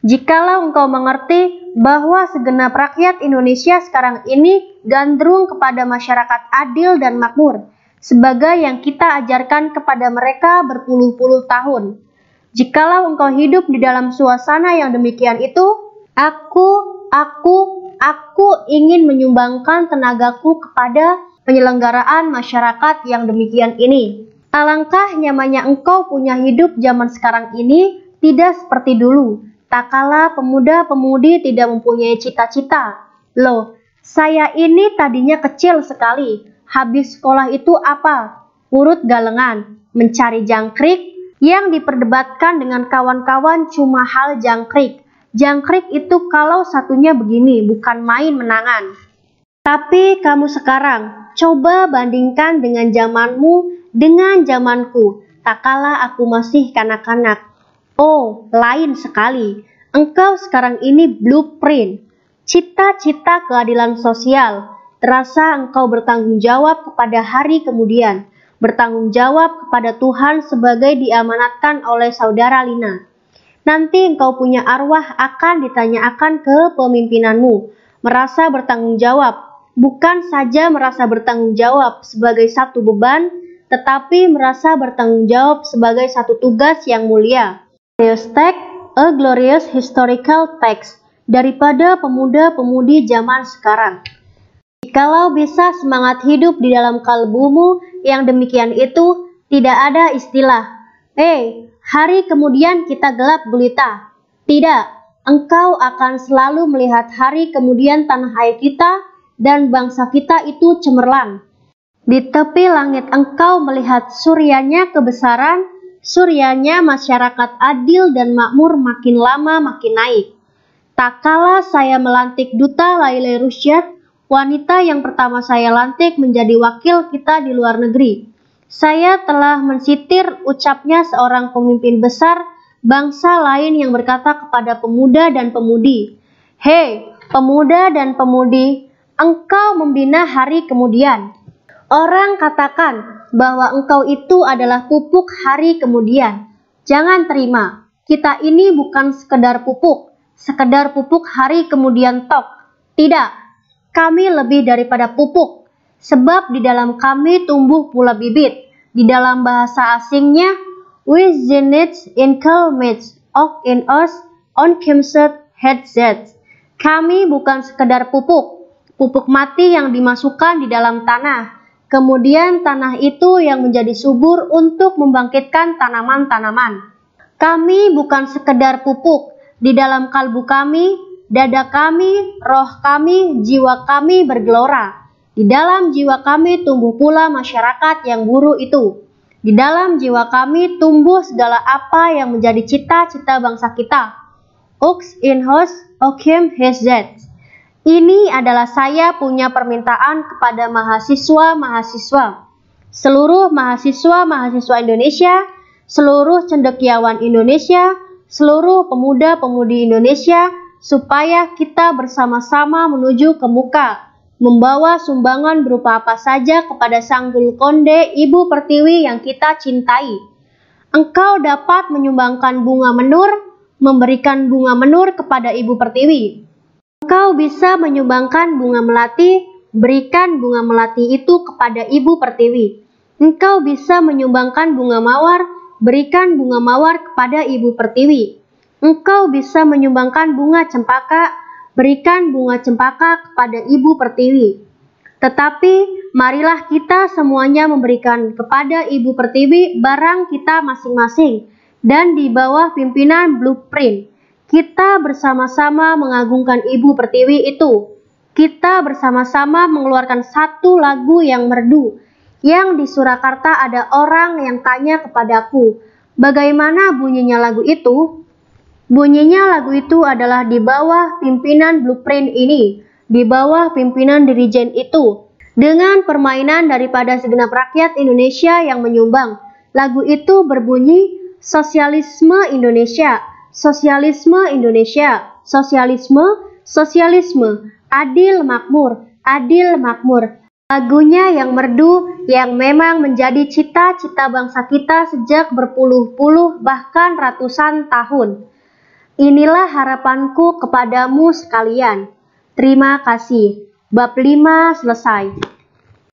Jikalau engkau mengerti bahwa segenap rakyat Indonesia sekarang ini gandrung kepada masyarakat adil dan makmur, sebagai yang kita ajarkan kepada mereka berpuluh-puluh tahun. Jikalau engkau hidup di dalam suasana yang demikian itu, aku ingin menyumbangkan tenagaku kepada penyelenggaraan masyarakat yang demikian ini. Alangkah nyamannya engkau punya hidup zaman sekarang ini, tidak seperti dulu. Tak kala pemuda-pemudi tidak mempunyai cita-cita. Loh, saya ini tadinya kecil sekali. Habis sekolah itu apa? Urut galengan, mencari jangkrik. Yang diperdebatkan dengan kawan-kawan cuma hal jangkrik. Jangkrik itu kalau satunya begini, bukan main menangan. Tapi kamu sekarang, coba bandingkan dengan zamanmu, dengan zamanku. Tak kala aku masih kanak-kanak. Oh, lain sekali. Engkau sekarang ini blueprint. Cita-cita keadilan sosial. Terasa engkau bertanggung jawab kepada hari kemudian. Bertanggung jawab kepada Tuhan sebagai diamanatkan oleh saudara Lina. Nanti engkau punya arwah akan ditanyakan ke pemimpinanmu. Merasa bertanggung jawab. Bukan saja merasa bertanggung jawab sebagai satu beban, tetapi merasa bertanggung jawab sebagai satu tugas yang mulia. Glorious text, a glorious historical text, daripada pemuda-pemudi zaman sekarang. Jikalau bisa semangat hidup di dalam kalbumu yang demikian itu, tidak ada istilah, hari kemudian kita gelap gulita. Tidak, engkau akan selalu melihat hari kemudian tanah air kita dan bangsa kita itu cemerlang. Di tepi langit engkau melihat suryanya kebesaran, suryanya masyarakat adil dan makmur makin lama makin naik. Tak kala saya melantik Duta Laila Rusyad, wanita yang pertama saya lantik menjadi wakil kita di luar negeri. Saya telah mensitir ucapnya seorang pemimpin besar bangsa lain yang berkata kepada pemuda dan pemudi, "Hei, pemuda dan pemudi, engkau membina hari kemudian." Orang katakan bahwa engkau itu adalah pupuk hari kemudian. Jangan terima, kita ini bukan sekedar pupuk hari kemudian tok. Tidak, kami lebih daripada pupuk, sebab di dalam kami tumbuh pula bibit. Di dalam bahasa asingnya, with the needs inculmates of in us on kimset headset. Kami bukan sekedar pupuk mati yang dimasukkan di dalam tanah. Kemudian tanah itu yang menjadi subur untuk membangkitkan tanaman-tanaman. Kami bukan sekedar pupuk, di dalam kalbu kami, dada kami, roh kami, jiwa kami bergelora. Di dalam jiwa kami tumbuh pula masyarakat yang buruh itu. Di dalam jiwa kami tumbuh segala apa yang menjadi cita-cita bangsa kita. Ux in hos okim hezet. Ini adalah saya punya permintaan kepada mahasiswa-mahasiswa. Seluruh mahasiswa-mahasiswa Indonesia, seluruh cendekiawan Indonesia, seluruh pemuda-pemudi Indonesia, supaya kita bersama-sama menuju ke muka, membawa sumbangan berupa apa saja kepada Sang Gulkonde Ibu Pertiwi yang kita cintai. Engkau dapat menyumbangkan bunga menur, memberikan bunga menur kepada Ibu Pertiwi. Engkau bisa menyumbangkan bunga melati, berikan bunga melati itu kepada Ibu Pertiwi. Engkau bisa menyumbangkan bunga mawar, berikan bunga mawar kepada Ibu Pertiwi. Engkau bisa menyumbangkan bunga cempaka, berikan bunga cempaka kepada Ibu Pertiwi. Tetapi marilah kita semuanya memberikan kepada Ibu Pertiwi barang kita masing-masing dan di bawah pimpinan blueprint. Kita bersama-sama mengagungkan Ibu Pertiwi itu. Kita bersama-sama mengeluarkan satu lagu yang merdu. Yang di Surakarta ada orang yang tanya kepadaku, bagaimana bunyinya lagu itu? Bunyinya lagu itu adalah di bawah pimpinan blueprint ini, di bawah pimpinan dirijen itu. Dengan permainan daripada segenap rakyat Indonesia yang menyumbang. Lagu itu berbunyi, sosialisme Indonesia. Sosialisme Indonesia, sosialisme, sosialisme, adil makmur, adil makmur. Lagunya yang merdu yang memang menjadi cita-cita bangsa kita sejak berpuluh-puluh bahkan ratusan tahun. Inilah harapanku kepadamu sekalian. Terima kasih. Bab 5 selesai.